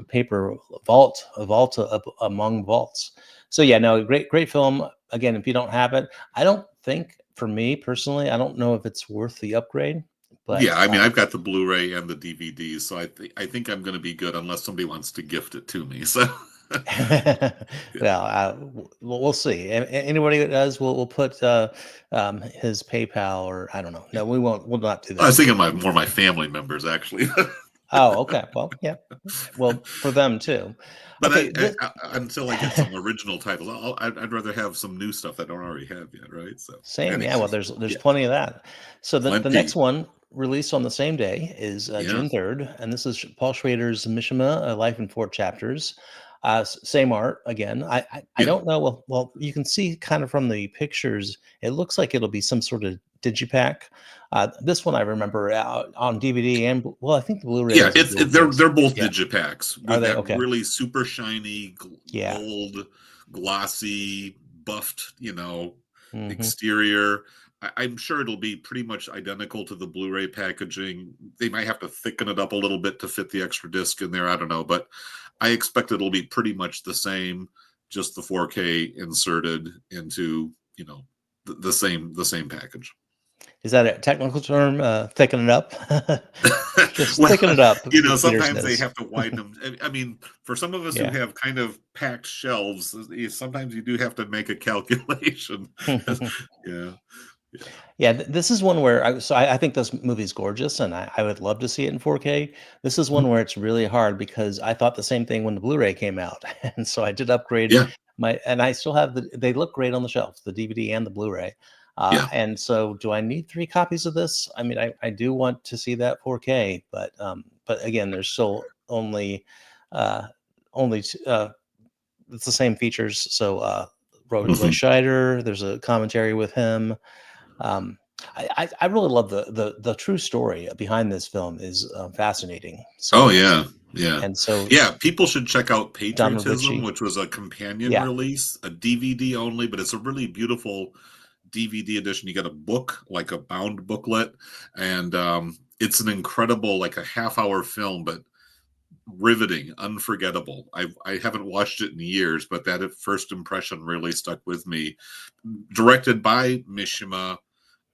[SPEAKER 1] paper vault, a vault among vaults. So, yeah, no, great film. Again, if you don't have it, I don't think for me personally, I don't know if it's worth the upgrade,
[SPEAKER 2] yeah.
[SPEAKER 1] but,
[SPEAKER 2] I mean, I've got the Blu-ray and the DVDs, so I think I'm going to be good unless somebody wants to gift it to me. So Yeah.
[SPEAKER 1] Well, we'll see. Anybody that does, we'll put his PayPal, or I don't know. No, we won't. We'll not do
[SPEAKER 2] I was
[SPEAKER 1] that.
[SPEAKER 2] thinking more my family members actually.
[SPEAKER 1] Oh, okay. Well, yeah. Well, for them too.
[SPEAKER 2] But
[SPEAKER 1] Okay.
[SPEAKER 2] until I get some original titles, I'd rather have some new stuff that I don't already have yet, right? So
[SPEAKER 1] Same,
[SPEAKER 2] anyway,
[SPEAKER 1] yeah. Well, there's
[SPEAKER 2] yeah,
[SPEAKER 1] plenty of that. So the next
[SPEAKER 2] plenty.
[SPEAKER 1] one released on the same day is
[SPEAKER 2] Yeah,
[SPEAKER 1] June 3rd, and this is Paul Schrader's Mishima: A Life in Four Chapters. Same art again. I
[SPEAKER 2] yeah,
[SPEAKER 1] don't know. Well, you can see kind of from the pictures, it looks like it'll be some sort of digipack. This one I remember out on DVD, and well, I think the Blu-ray
[SPEAKER 2] yeah.
[SPEAKER 1] has a dual disc.
[SPEAKER 2] They're both
[SPEAKER 1] Yeah,
[SPEAKER 2] digipacks
[SPEAKER 1] are
[SPEAKER 2] with
[SPEAKER 1] they?
[SPEAKER 2] that
[SPEAKER 1] Okay.
[SPEAKER 2] really super shiny
[SPEAKER 1] Yeah.
[SPEAKER 2] gold, glossy, buffed,
[SPEAKER 1] Hmm.
[SPEAKER 2] exterior. I'm sure it'll be pretty much identical to the Blu-ray packaging. They might have to thicken it up a little bit to fit the extra disc in there. I don't know, but I expect it'll be pretty much the same, just the 4K inserted into the same package.
[SPEAKER 1] Is that a technical term? Thicken it up. Just
[SPEAKER 2] Well,
[SPEAKER 1] thicken it up. Peter
[SPEAKER 2] sometimes they
[SPEAKER 1] says.
[SPEAKER 2] have to widen them. I mean, for some of us who
[SPEAKER 1] Yeah.
[SPEAKER 2] have kind of packed shelves, sometimes you do have to make a calculation. Yeah, yeah,
[SPEAKER 1] Yeah, this is one where I think this movie's gorgeous, and I would love to see it in 4K. This is one
[SPEAKER 2] mhm,
[SPEAKER 1] where it's really hard because I thought the same thing when the Blu-ray came out, and so I did upgrade
[SPEAKER 2] yeah,
[SPEAKER 1] and I still have they look great on the shelf, the DVD and the Blu-ray.
[SPEAKER 2] yeah.
[SPEAKER 1] And so, do I need 3 copies of this? I mean, I do want to see that 4K, but again, there's still uh, only it's the same features. So, Roy
[SPEAKER 2] Mhm.
[SPEAKER 1] Scheider, there's a commentary with him. um, I really love the true story behind this film is fascinating.
[SPEAKER 2] Oh
[SPEAKER 1] So
[SPEAKER 2] yeah, yeah,
[SPEAKER 1] and so
[SPEAKER 2] yeah. People should check out
[SPEAKER 1] Donald
[SPEAKER 2] Patriotism,
[SPEAKER 1] Ritchie,
[SPEAKER 2] which was a companion
[SPEAKER 1] yeah,
[SPEAKER 2] release, a DVD only, but it's a really beautiful DVD edition. You get a book, like a bound booklet, and it's an incredible, like a half-hour film, but riveting, unforgettable. I haven't watched it in years, but that first impression really stuck with me. Directed by Mishima,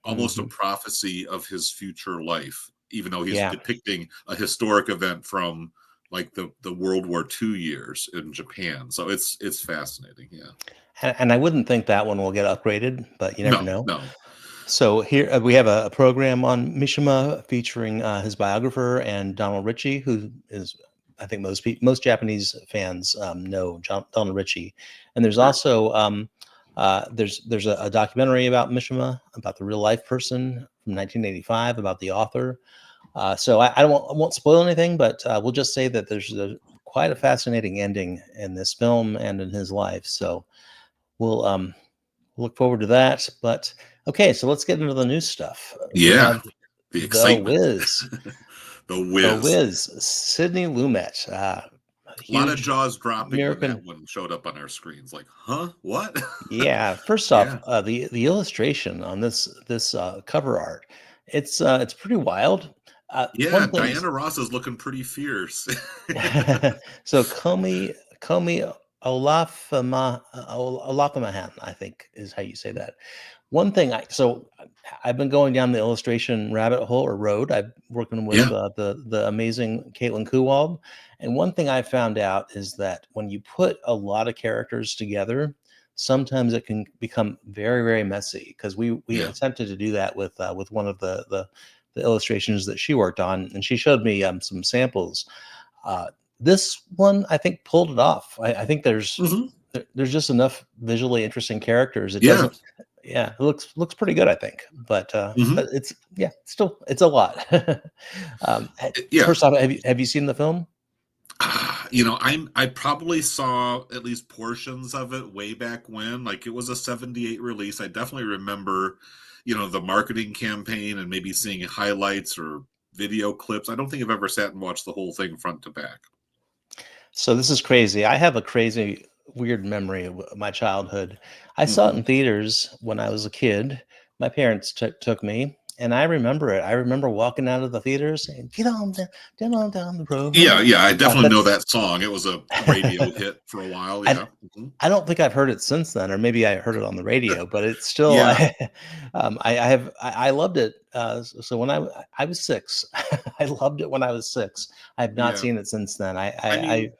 [SPEAKER 2] almost a
[SPEAKER 1] hmm,
[SPEAKER 2] prophecy of his future life, even though he's
[SPEAKER 1] yeah,
[SPEAKER 2] depicting a historic event from like the World War II years in Japan. So it's fascinating. Yeah.
[SPEAKER 1] and I wouldn't think that one will get upgraded, but you never
[SPEAKER 2] No,
[SPEAKER 1] know.
[SPEAKER 2] no.
[SPEAKER 1] So here we have a program on Mishima featuring his biographer and Donald Ritchie, who is, I think most Japanese fans know Donald Ritchie. And there's
[SPEAKER 2] Right.
[SPEAKER 1] also there's a documentary about Mishima, about the real life person from 1985, about the author. So I won't spoil anything, but we'll just say that there's quite a fascinating ending in this film and in his life. So we'll look forward to that. But okay, so let's get into the new stuff. We
[SPEAKER 2] Yeah.
[SPEAKER 1] have
[SPEAKER 2] The
[SPEAKER 1] The
[SPEAKER 2] excitement.
[SPEAKER 1] Wiz,
[SPEAKER 2] The
[SPEAKER 1] The
[SPEAKER 2] whiz.
[SPEAKER 1] Wiz, Sidney Lumet, a
[SPEAKER 2] A lot of
[SPEAKER 1] huge
[SPEAKER 2] jaws dropping when that
[SPEAKER 1] American.
[SPEAKER 2] one showed up on our screens. Like, huh? What?
[SPEAKER 1] Yeah, first off,
[SPEAKER 2] Yeah.
[SPEAKER 1] the illustration on this cover art, it's pretty wild.
[SPEAKER 2] Yeah.
[SPEAKER 1] One thing,
[SPEAKER 2] Diana Ross is looking pretty fierce.
[SPEAKER 1] so Comey Olafamahan, I think is how you say that. One thing I've been going down the illustration rabbit hole or road. I'm working with
[SPEAKER 2] Yeah.
[SPEAKER 1] the amazing Caitlin Kuwald, and one thing I found out is that when you put a lot of characters together, sometimes it can become very very messy. Because we
[SPEAKER 2] Yeah.
[SPEAKER 1] attempted to do that with one of the illustrations that she worked on, and she showed me some samples. uh, this one, I think, pulled it off. I think
[SPEAKER 2] Hmm.
[SPEAKER 1] there's just enough visually interesting characters. It
[SPEAKER 2] Yeah.
[SPEAKER 1] doesn't. Yeah, it looks pretty good, I think.
[SPEAKER 2] Hmm.
[SPEAKER 1] But it's yeah, still it's a lot.
[SPEAKER 2] Yeah.
[SPEAKER 1] First off, have you seen the film?
[SPEAKER 2] I probably saw at least portions of it way back when. Like it was a 78 release. I definitely remember, the marketing campaign and maybe seeing highlights or video clips. I don't think I've ever sat and watched the whole thing front to back.
[SPEAKER 1] So this is crazy. I have a crazy, weird memory of my childhood. I saw it
[SPEAKER 2] Hmm.
[SPEAKER 1] in theaters when I was a kid. My parents took me, and I remember it. I remember walking out of the theater saying, get on down the road."
[SPEAKER 2] Yeah, yeah, I definitely know
[SPEAKER 1] That's
[SPEAKER 2] that song. It was a radio hit for a while.
[SPEAKER 1] I
[SPEAKER 2] Yeah. Hmm.
[SPEAKER 1] I don't think I've heard it since then, or maybe I heard it on the radio, but it's still
[SPEAKER 2] Yeah.
[SPEAKER 1] I loved it. So when I was 6, I loved it when I was 6. I have not
[SPEAKER 2] Yeah.
[SPEAKER 1] seen it since then.
[SPEAKER 2] I mean,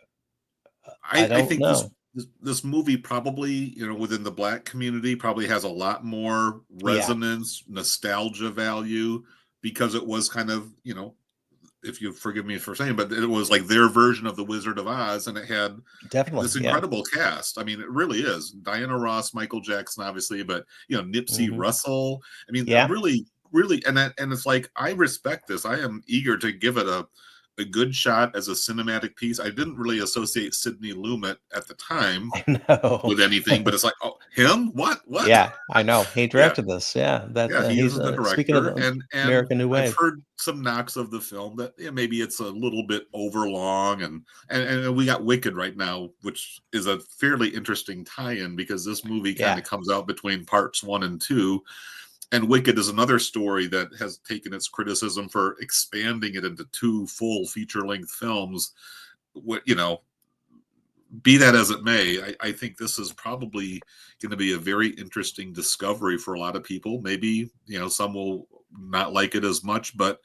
[SPEAKER 1] I
[SPEAKER 2] I
[SPEAKER 1] don't
[SPEAKER 2] think this,
[SPEAKER 1] know.
[SPEAKER 2] this movie probably, within the Black community probably has a lot more
[SPEAKER 1] Yeah,
[SPEAKER 2] resonance, nostalgia value, because it was kind of, if you forgive me for saying, but it was like their version of the Wizard of Oz, and it had
[SPEAKER 1] definitely.
[SPEAKER 2] this
[SPEAKER 1] Yeah.
[SPEAKER 2] incredible cast. I mean, it really is. Diana Ross, Michael Jackson, obviously, but Nipsey
[SPEAKER 1] Hmm.
[SPEAKER 2] Russell. I mean,
[SPEAKER 1] Yeah.
[SPEAKER 2] really, really, and it's like, I respect this. I am eager to give it a good shot as a cinematic piece. I didn't really associate Sidney Lumet at the time
[SPEAKER 1] I know.
[SPEAKER 2] with anything, but it's like, oh, him? What?
[SPEAKER 1] Yeah, I know. He
[SPEAKER 2] Yeah.
[SPEAKER 1] directed this. Yeah, that
[SPEAKER 2] Yeah, he
[SPEAKER 1] he's
[SPEAKER 2] is the
[SPEAKER 1] speaking of
[SPEAKER 2] director,
[SPEAKER 1] the
[SPEAKER 2] and
[SPEAKER 1] American New
[SPEAKER 2] I've
[SPEAKER 1] Wave.
[SPEAKER 2] heard some knocks of the film that, maybe it's a little bit overlong, and we got Wicked right now, which is a fairly interesting tie-in, because this movie kind
[SPEAKER 1] Yeah.
[SPEAKER 2] of comes out between parts 1 and 2, and Wicked is another story that has taken its criticism for expanding it into 2 full feature-length films. What, be that as it may, I think this is probably going to be a very interesting discovery for a lot of people. Maybe, some will not like it as much, but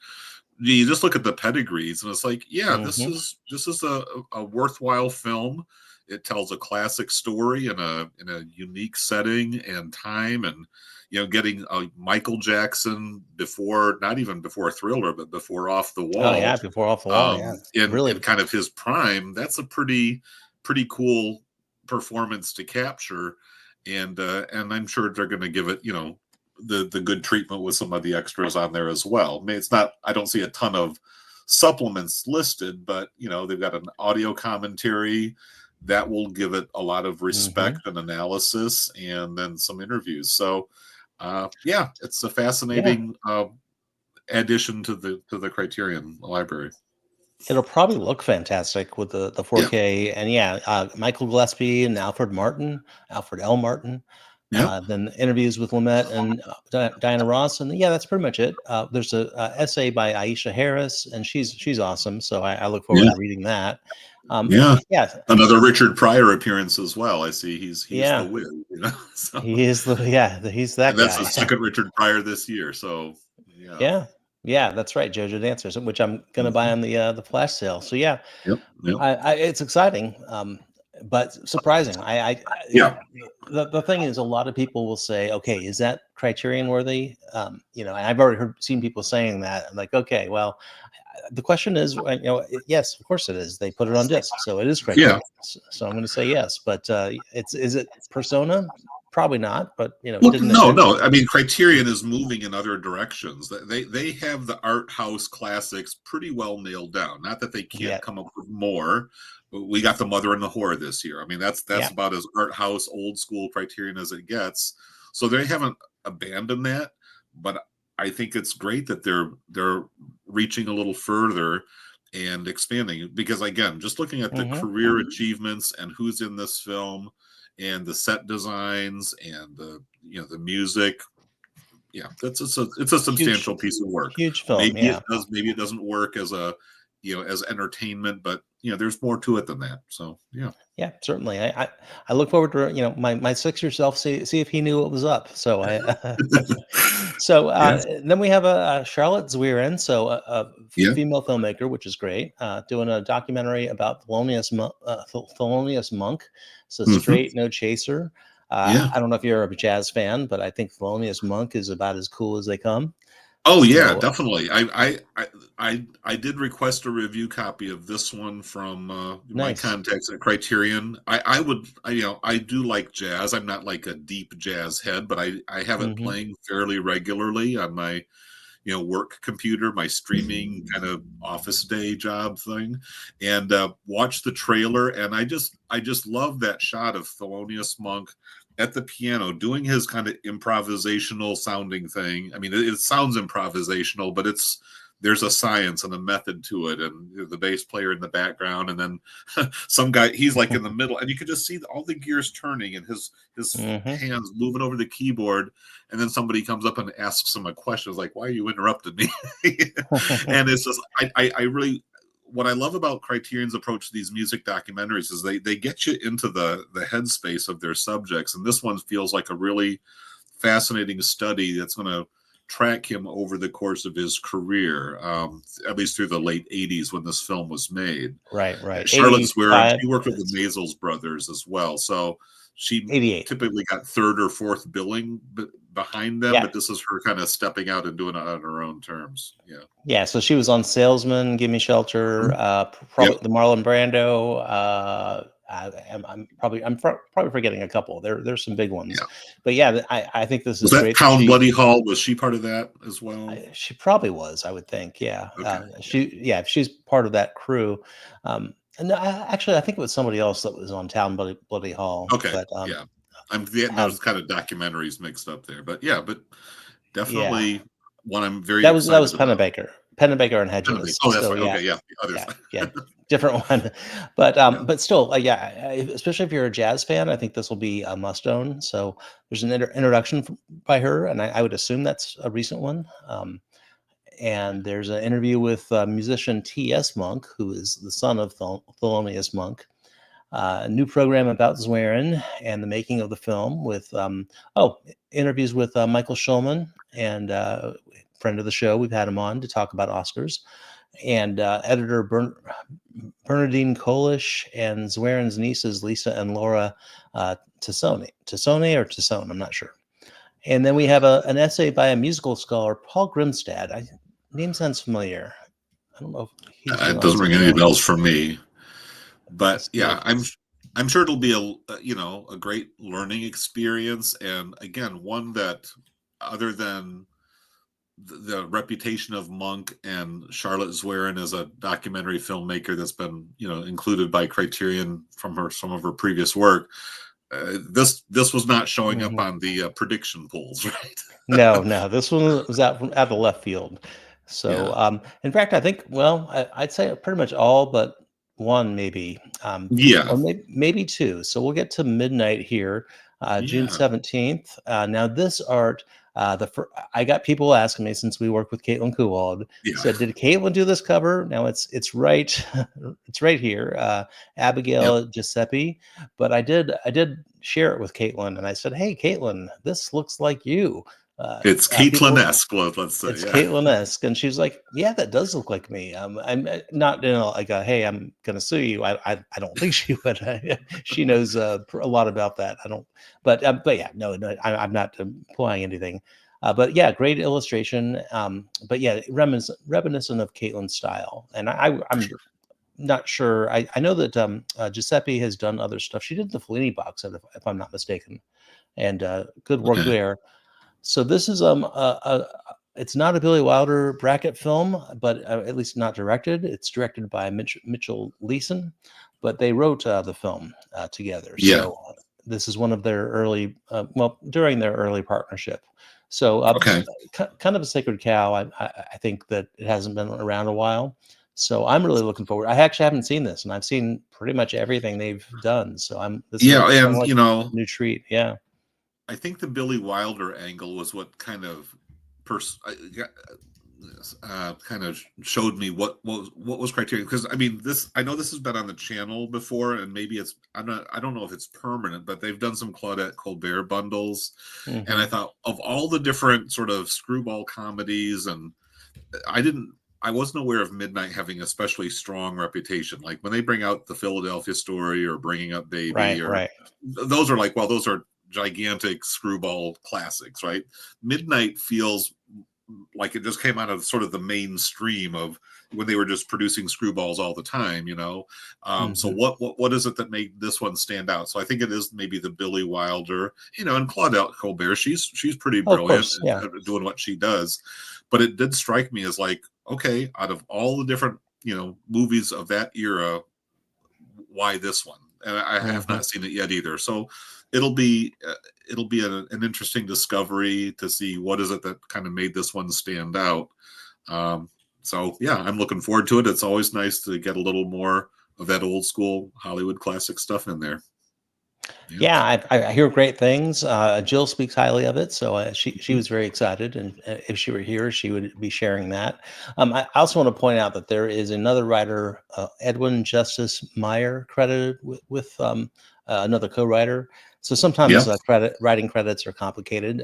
[SPEAKER 2] you just look at the pedigrees, and it's like, yeah,
[SPEAKER 1] Hmm.
[SPEAKER 2] this is a worthwhile film. It tells a classic story in a unique setting and time, and getting Michael Jackson before, not even before Thriller, but before Off the
[SPEAKER 1] Oh yeah,
[SPEAKER 2] Wall,
[SPEAKER 1] before Off the Wall. Yeah,
[SPEAKER 2] in
[SPEAKER 1] really.
[SPEAKER 2] kind of his prime. That's a pretty cool performance to capture, and I'm sure they're going to give it, the good treatment with some of the extras on there as well. I mean, it's not, I don't see a ton of supplements listed, but they've got an audio commentary that will give it a lot of
[SPEAKER 1] Hmm.
[SPEAKER 2] respect and analysis, and then some interviews. So yeah, it's a
[SPEAKER 1] Yeah,
[SPEAKER 2] fascinating addition to the Criterion library.
[SPEAKER 1] it'll probably look fantastic with the
[SPEAKER 2] Yeah,
[SPEAKER 1] 4K. And yeah, Michael Gillespie and Alfred L. Martin.
[SPEAKER 2] yeah.
[SPEAKER 1] Then interviews with Lamette and Diana Ross, and yeah, that's pretty much it. There's a essay by Aisha Harris, and she's awesome. So I look forward
[SPEAKER 2] Yeah,
[SPEAKER 1] to reading that.
[SPEAKER 2] yeah.
[SPEAKER 1] Yeah,
[SPEAKER 2] Another Richard Pryor appearance as well. I see he's the
[SPEAKER 1] yeah,
[SPEAKER 2] Wiz, so,
[SPEAKER 1] he is he's that
[SPEAKER 2] and that's
[SPEAKER 1] guy.
[SPEAKER 2] the second Richard Pryor this year. So yeah.
[SPEAKER 1] Yeah, yeah, that's right, JoJo Dancers, which I'm gonna buy
[SPEAKER 2] Mhm.
[SPEAKER 1] on the flash sale. So yeah,
[SPEAKER 2] Yep. Yep.
[SPEAKER 1] it's exciting, but surprising.
[SPEAKER 2] Yeah.
[SPEAKER 1] The thing is, a lot of people will say, "Okay, is that Criterion worthy?" And I've already seen people saying that. I'm like, okay, well, the question is, yes, of course it is. They put it on disc, so it is
[SPEAKER 2] Yeah.
[SPEAKER 1] Criterion. So I'm going to say yes, but is it Persona? Probably not, but
[SPEAKER 2] Well,
[SPEAKER 1] didn't
[SPEAKER 2] no,
[SPEAKER 1] intend to
[SPEAKER 2] no.
[SPEAKER 1] be.
[SPEAKER 2] I mean, Criterion is moving in other directions. They have the art house classics pretty well nailed down. Not that they can't
[SPEAKER 1] Yeah,
[SPEAKER 2] come up with more. But we got the Mother and the Whore this year. I mean, that's
[SPEAKER 1] yeah.
[SPEAKER 2] about as art house, old school Criterion as it gets. So they haven't abandoned that. But I think it's great that they're reaching a little further and expanding, because again, just looking at the
[SPEAKER 1] Hmm.
[SPEAKER 2] career achievements and who's in this film, and the set designs, and the music, yeah, it's a
[SPEAKER 1] Huge,
[SPEAKER 2] substantial piece of work.
[SPEAKER 1] huge film. Yeah.
[SPEAKER 2] Maybe it doesn't work as a as entertainment, but there's more to it than that. So yeah.
[SPEAKER 1] Yeah, certainly. I look forward to my 6-year self see if he knew what was up. So so
[SPEAKER 2] Yeah,
[SPEAKER 1] then we have a Charlotte Zwerin, so a
[SPEAKER 2] yeah.
[SPEAKER 1] female filmmaker, which is great, doing a documentary about Thelonious Monk. So
[SPEAKER 2] Hmm.
[SPEAKER 1] straight, no chaser.
[SPEAKER 2] Yeah.
[SPEAKER 1] I don't know if you're a jazz fan, but I think Thelonious Monk is about as cool as they come.
[SPEAKER 2] Oh yeah,
[SPEAKER 1] So
[SPEAKER 2] definitely. I did request a review copy of this one from my
[SPEAKER 1] nice.
[SPEAKER 2] contacts at Criterion. I would, I do like jazz. I'm not like a deep jazz head, but I have it
[SPEAKER 1] Hmm.
[SPEAKER 2] playing fairly regularly on my work computer, my streaming kind of office day job thing, and watch the trailer. And I just love that shot of Thelonious Monk at the piano doing his kind of improvisational sounding thing. I mean, it sounds improvisational, but there's a science and a method to it, and the bass player in the background, and then some guy, he's like in the middle, and you can just see all the gears turning, and his
[SPEAKER 1] Hmm.
[SPEAKER 2] hands moving over the keyboard, and then somebody comes up and asks him a question, like, why are you interrupting me? And it's just, I really, what I love about Criterion's approach to these music documentaries is they get you into the headspace of their subjects, and this one feels like a really fascinating study that's going to track him over the course of his career, at least through the late 80s when this film was made.
[SPEAKER 1] Right.
[SPEAKER 2] Charlotte Swearingen,
[SPEAKER 1] 85,
[SPEAKER 2] she worked with the Maisels brothers as well. So she
[SPEAKER 1] 88.
[SPEAKER 2] typically got third or fourth billing behind them,
[SPEAKER 1] Yeah.
[SPEAKER 2] but this is her kind of stepping out and doing it on her own terms. Yeah.
[SPEAKER 1] Yeah, so she was on Salesman, Gimme Shelter,
[SPEAKER 2] Mhm. Yep.
[SPEAKER 1] probably the Marlon Brando. Probably forgetting a couple. There's some big ones,
[SPEAKER 2] Yeah.
[SPEAKER 1] but yeah, I think this
[SPEAKER 2] Was
[SPEAKER 1] is
[SPEAKER 2] that
[SPEAKER 1] great that
[SPEAKER 2] Pound Bloody Hall? Was she part of that as well?
[SPEAKER 1] she probably was. I would think, yeah.
[SPEAKER 2] Okay.
[SPEAKER 1] If she's part of that crew. And actually, I think it was somebody else that was on Town Bloody Hall,
[SPEAKER 2] Okay.
[SPEAKER 1] but
[SPEAKER 2] Yeah. I'm getting
[SPEAKER 1] have
[SPEAKER 2] those kind of documentaries mixed up there. But yeah, but
[SPEAKER 1] yeah,
[SPEAKER 2] definitely one I'm very
[SPEAKER 1] that was
[SPEAKER 2] excited about.
[SPEAKER 1] Pennebaker and
[SPEAKER 2] Penalty.
[SPEAKER 1] Hedges.
[SPEAKER 2] Oh, that's
[SPEAKER 1] So
[SPEAKER 2] right.
[SPEAKER 1] yeah,
[SPEAKER 2] Okay, yeah, the others.
[SPEAKER 1] yeah, different one.
[SPEAKER 2] Yeah.
[SPEAKER 1] But still, especially if you're a jazz fan, I think this will be a must own. So there's an introduction by her, and I would assume that's a recent one. And there's an interview with musician T.S. Monk, who is the son of Thelonious Monk. A new program about Zwerin and the making of the film with interviews with Michael Schulman and friend of the show. We've had him on to talk about Oscars, and editor Bernadine Kolish and Zwerin's nieces Lisa and Laura Tassone or Tassone, I'm not sure. And then we have an essay by a musical scholar, Paul Grimstad. Name sounds familiar. I don't know if he's been
[SPEAKER 2] It
[SPEAKER 1] on
[SPEAKER 2] doesn't ring
[SPEAKER 1] something
[SPEAKER 2] any
[SPEAKER 1] else.
[SPEAKER 2] bells for me. But
[SPEAKER 1] Let's see
[SPEAKER 2] yeah,
[SPEAKER 1] if he's
[SPEAKER 2] I'm sure it'll be a great learning experience, and again, one that other than the reputation of Monk and Charlotte Zwerin as a documentary filmmaker that's been included by Criterion from some of her previous work. This was not showing up
[SPEAKER 1] mhm.
[SPEAKER 2] on the prediction polls, right?
[SPEAKER 1] No, this one was out of left field. So,
[SPEAKER 2] Yeah,
[SPEAKER 1] in fact, I think, well, I'd say pretty much all but one, maybe,
[SPEAKER 2] yeah,
[SPEAKER 1] or maybe two. So we'll get to midnight here, June
[SPEAKER 2] yeah,
[SPEAKER 1] 17th. Now, this art, I got people asking me since we work with Caitlin Kuwald,
[SPEAKER 2] yeah.
[SPEAKER 1] said, "Did Caitlin do this cover?" Now it's right, it's right here,
[SPEAKER 2] Yep.
[SPEAKER 1] Abigail Giuseppe. But I did share it with Caitlin, and I said, "Hey, Caitlin, this looks like you."
[SPEAKER 2] It's
[SPEAKER 1] People
[SPEAKER 2] Caitlin-esque, let's say,
[SPEAKER 1] It's
[SPEAKER 2] yeah.
[SPEAKER 1] Caitlin-esque, and she's like, "Yeah, that does look like me." I'm not, like a, "Hey, I'm gonna sue you." I don't think she would. She knows a lot about that. I don't, but yeah, no, I'm not implying anything. But yeah, great illustration. But yeah, reminiscent of Caitlin's style, and
[SPEAKER 2] For
[SPEAKER 1] I'm
[SPEAKER 2] sure.
[SPEAKER 1] not sure. I know that Giuseppe has done other stuff. She did the Fellini box set, if I'm not mistaken, and good work
[SPEAKER 2] Okay.
[SPEAKER 1] there. So this is it's not a Billy Wilder bracket film, but at least not directed. It's directed by Mitchell Leeson, but they wrote the film together.
[SPEAKER 2] Yeah.
[SPEAKER 1] So this is one of their early, during their early partnership. So
[SPEAKER 2] Okay.
[SPEAKER 1] kind of a sacred cow. I think that it hasn't been around a while. So I'm really looking forward. I actually haven't seen this, and I've seen pretty much everything they've done. So this is
[SPEAKER 2] Yeah,
[SPEAKER 1] kind of
[SPEAKER 2] and
[SPEAKER 1] like a new treat. Yeah.
[SPEAKER 2] I think the Billy Wilder angle was what kind of kind of showed me what was Criterion, because I mean, this I know this has been on the channel before, and maybe I don't know if it's permanent, but they've done some Claudette Colbert bundles, and I
[SPEAKER 1] Hmm.
[SPEAKER 2] thought of all the different sort of screwball comedies, and I wasn't aware of Midnight having a especially strong reputation. Like when they bring out the Philadelphia Story or Bringing Up Baby, or
[SPEAKER 1] Right.
[SPEAKER 2] those are like, well, those are gigantic screwball classics, right? Midnight feels like it just came out of sort of the mainstream of when they were just producing screwballs all the time. So
[SPEAKER 1] Hmm.
[SPEAKER 2] what is it that made this one stand out? So I think it is maybe the Billy Wilder, and Claudette Colbert. She's pretty
[SPEAKER 1] Oh, of
[SPEAKER 2] brilliant
[SPEAKER 1] course. Yeah.
[SPEAKER 2] at doing what she does, but it did strike me as like, okay, out of all the different movies of that era, why this one? And I have
[SPEAKER 1] Hmm.
[SPEAKER 2] not seen it yet either. So it'll be an interesting discovery to see what is it that kind of made this one stand out. So yeah, I'm looking forward to it. It's always nice to get a little more of that old school Hollywood classic stuff in there. Yeah.
[SPEAKER 1] Yeah, I hear great things. Jill speaks highly of it, so she
[SPEAKER 2] Mhm.
[SPEAKER 1] was very excited, and if she were here, she would be sharing that. I also want to point out that there is another writer, Edwin Justice Meyer, credited with another co-writer. So sometimes
[SPEAKER 2] Yep.
[SPEAKER 1] writing credits are complicated,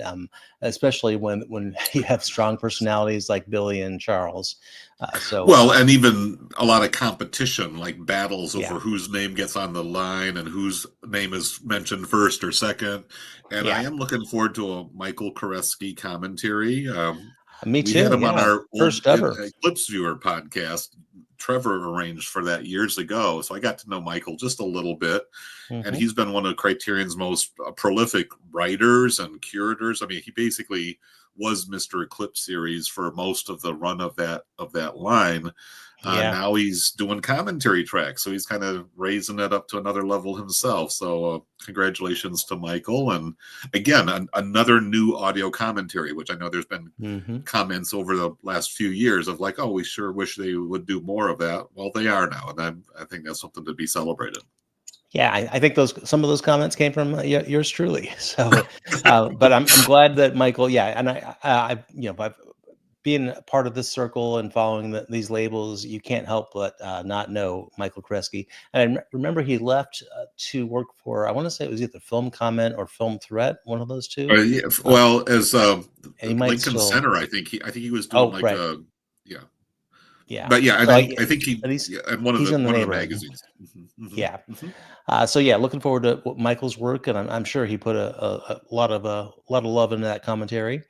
[SPEAKER 1] especially when you have strong personalities like Billy and Charles.
[SPEAKER 2] Well, and even a lot of competition, like battles
[SPEAKER 1] Yeah,
[SPEAKER 2] over whose name gets on the line and whose name is mentioned first or second. And I
[SPEAKER 1] yeah,
[SPEAKER 2] am looking forward to a Michael Koreski commentary.
[SPEAKER 1] me
[SPEAKER 2] We had
[SPEAKER 1] too.
[SPEAKER 2] him on
[SPEAKER 1] Yeah,
[SPEAKER 2] our old
[SPEAKER 1] first ever.
[SPEAKER 2] Eclipse Viewer podcast. Trevor arranged for that years ago. So I got to know Michael just a little bit. And
[SPEAKER 1] Hmm.
[SPEAKER 2] he's been one of Criterion's most prolific writers and curators. I mean, he basically was Mr. Eclipse series for most of the run of that line.
[SPEAKER 1] Yeah,
[SPEAKER 2] Now he's doing commentary tracks, so he's kind of raising it up to another level himself. So congratulations to Michael, and again, another new audio commentary, which I know there's been
[SPEAKER 1] hmm,
[SPEAKER 2] comments over the last few years of like, oh, we sure wish they would do more of that. Well, they are now, and I think that's something to be celebrated.
[SPEAKER 1] yeah. I think some of those comments came from yours truly. So, but I'm glad that Michael. Yeah, and by being a part of this circle and following these labels, you can't help but not know Michael Kresge. And remember he left to work for, I want to say it was either Film Comment or Film Threat, one of those two.
[SPEAKER 2] Yeah,
[SPEAKER 1] Uh,
[SPEAKER 2] well, as
[SPEAKER 1] and he might
[SPEAKER 2] Lincoln
[SPEAKER 1] still.
[SPEAKER 2] Center, I think he was doing
[SPEAKER 1] Oh,
[SPEAKER 2] like
[SPEAKER 1] right.
[SPEAKER 2] yeah,
[SPEAKER 1] Yeah.
[SPEAKER 2] but yeah, and
[SPEAKER 1] So
[SPEAKER 2] I think he
[SPEAKER 1] but he's
[SPEAKER 2] yeah, and
[SPEAKER 1] he's in the
[SPEAKER 2] one of the
[SPEAKER 1] neighborhood.
[SPEAKER 2] magazines.
[SPEAKER 1] Yeah. So yeah, looking forward to Michael's work, and I'm sure he put a lot of love into that commentary.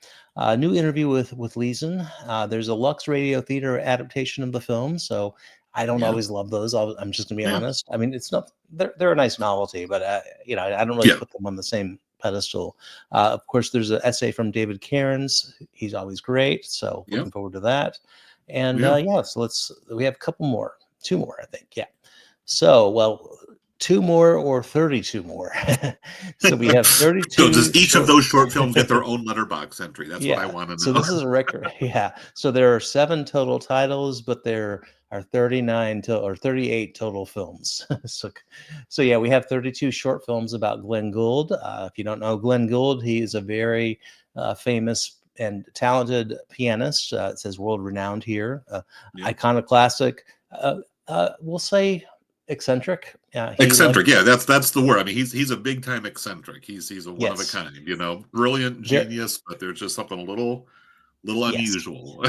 [SPEAKER 1] New interview with Leeson. There's a Lux Radio Theater adaptation of the film, so I don't
[SPEAKER 2] Yeah,
[SPEAKER 1] always love those. I'm just gonna be
[SPEAKER 2] yeah,
[SPEAKER 1] honest. I mean, it's not they're a nice novelty, but I don't really
[SPEAKER 2] yeah,
[SPEAKER 1] put them on the same pedestal. Of course, there's an essay from David Cairns. He's always great, so
[SPEAKER 2] yeah,
[SPEAKER 1] looking forward to that. And
[SPEAKER 2] yeah.
[SPEAKER 1] yeah, so we have a couple more, two more, I think. Yeah. So, well, 2 more or 32 more. So we have
[SPEAKER 2] So
[SPEAKER 1] 32
[SPEAKER 2] does each of
[SPEAKER 1] short.
[SPEAKER 2] those short films get their own letterbox entry? That's what I
[SPEAKER 1] Yeah.
[SPEAKER 2] want to
[SPEAKER 1] So
[SPEAKER 2] know.
[SPEAKER 1] this is a record. Yeah. So there are 7 total titles, but there are 39 to or 38 total films. So yeah, we have 32 short films about Glenn Gould. If you don't know Glenn Gould, he is a very famous and talented pianist. It says world renowned here.
[SPEAKER 2] Yeah,
[SPEAKER 1] Iconoclastic. We'll say eccentric. He loved.
[SPEAKER 2] eccentric. Yeah, that's the word. I mean, he's a big time eccentric. He's a one of a
[SPEAKER 1] Yes.
[SPEAKER 2] kind. Brilliant
[SPEAKER 1] Very.
[SPEAKER 2] genius, but there's just something a little
[SPEAKER 1] Yes.
[SPEAKER 2] unusual.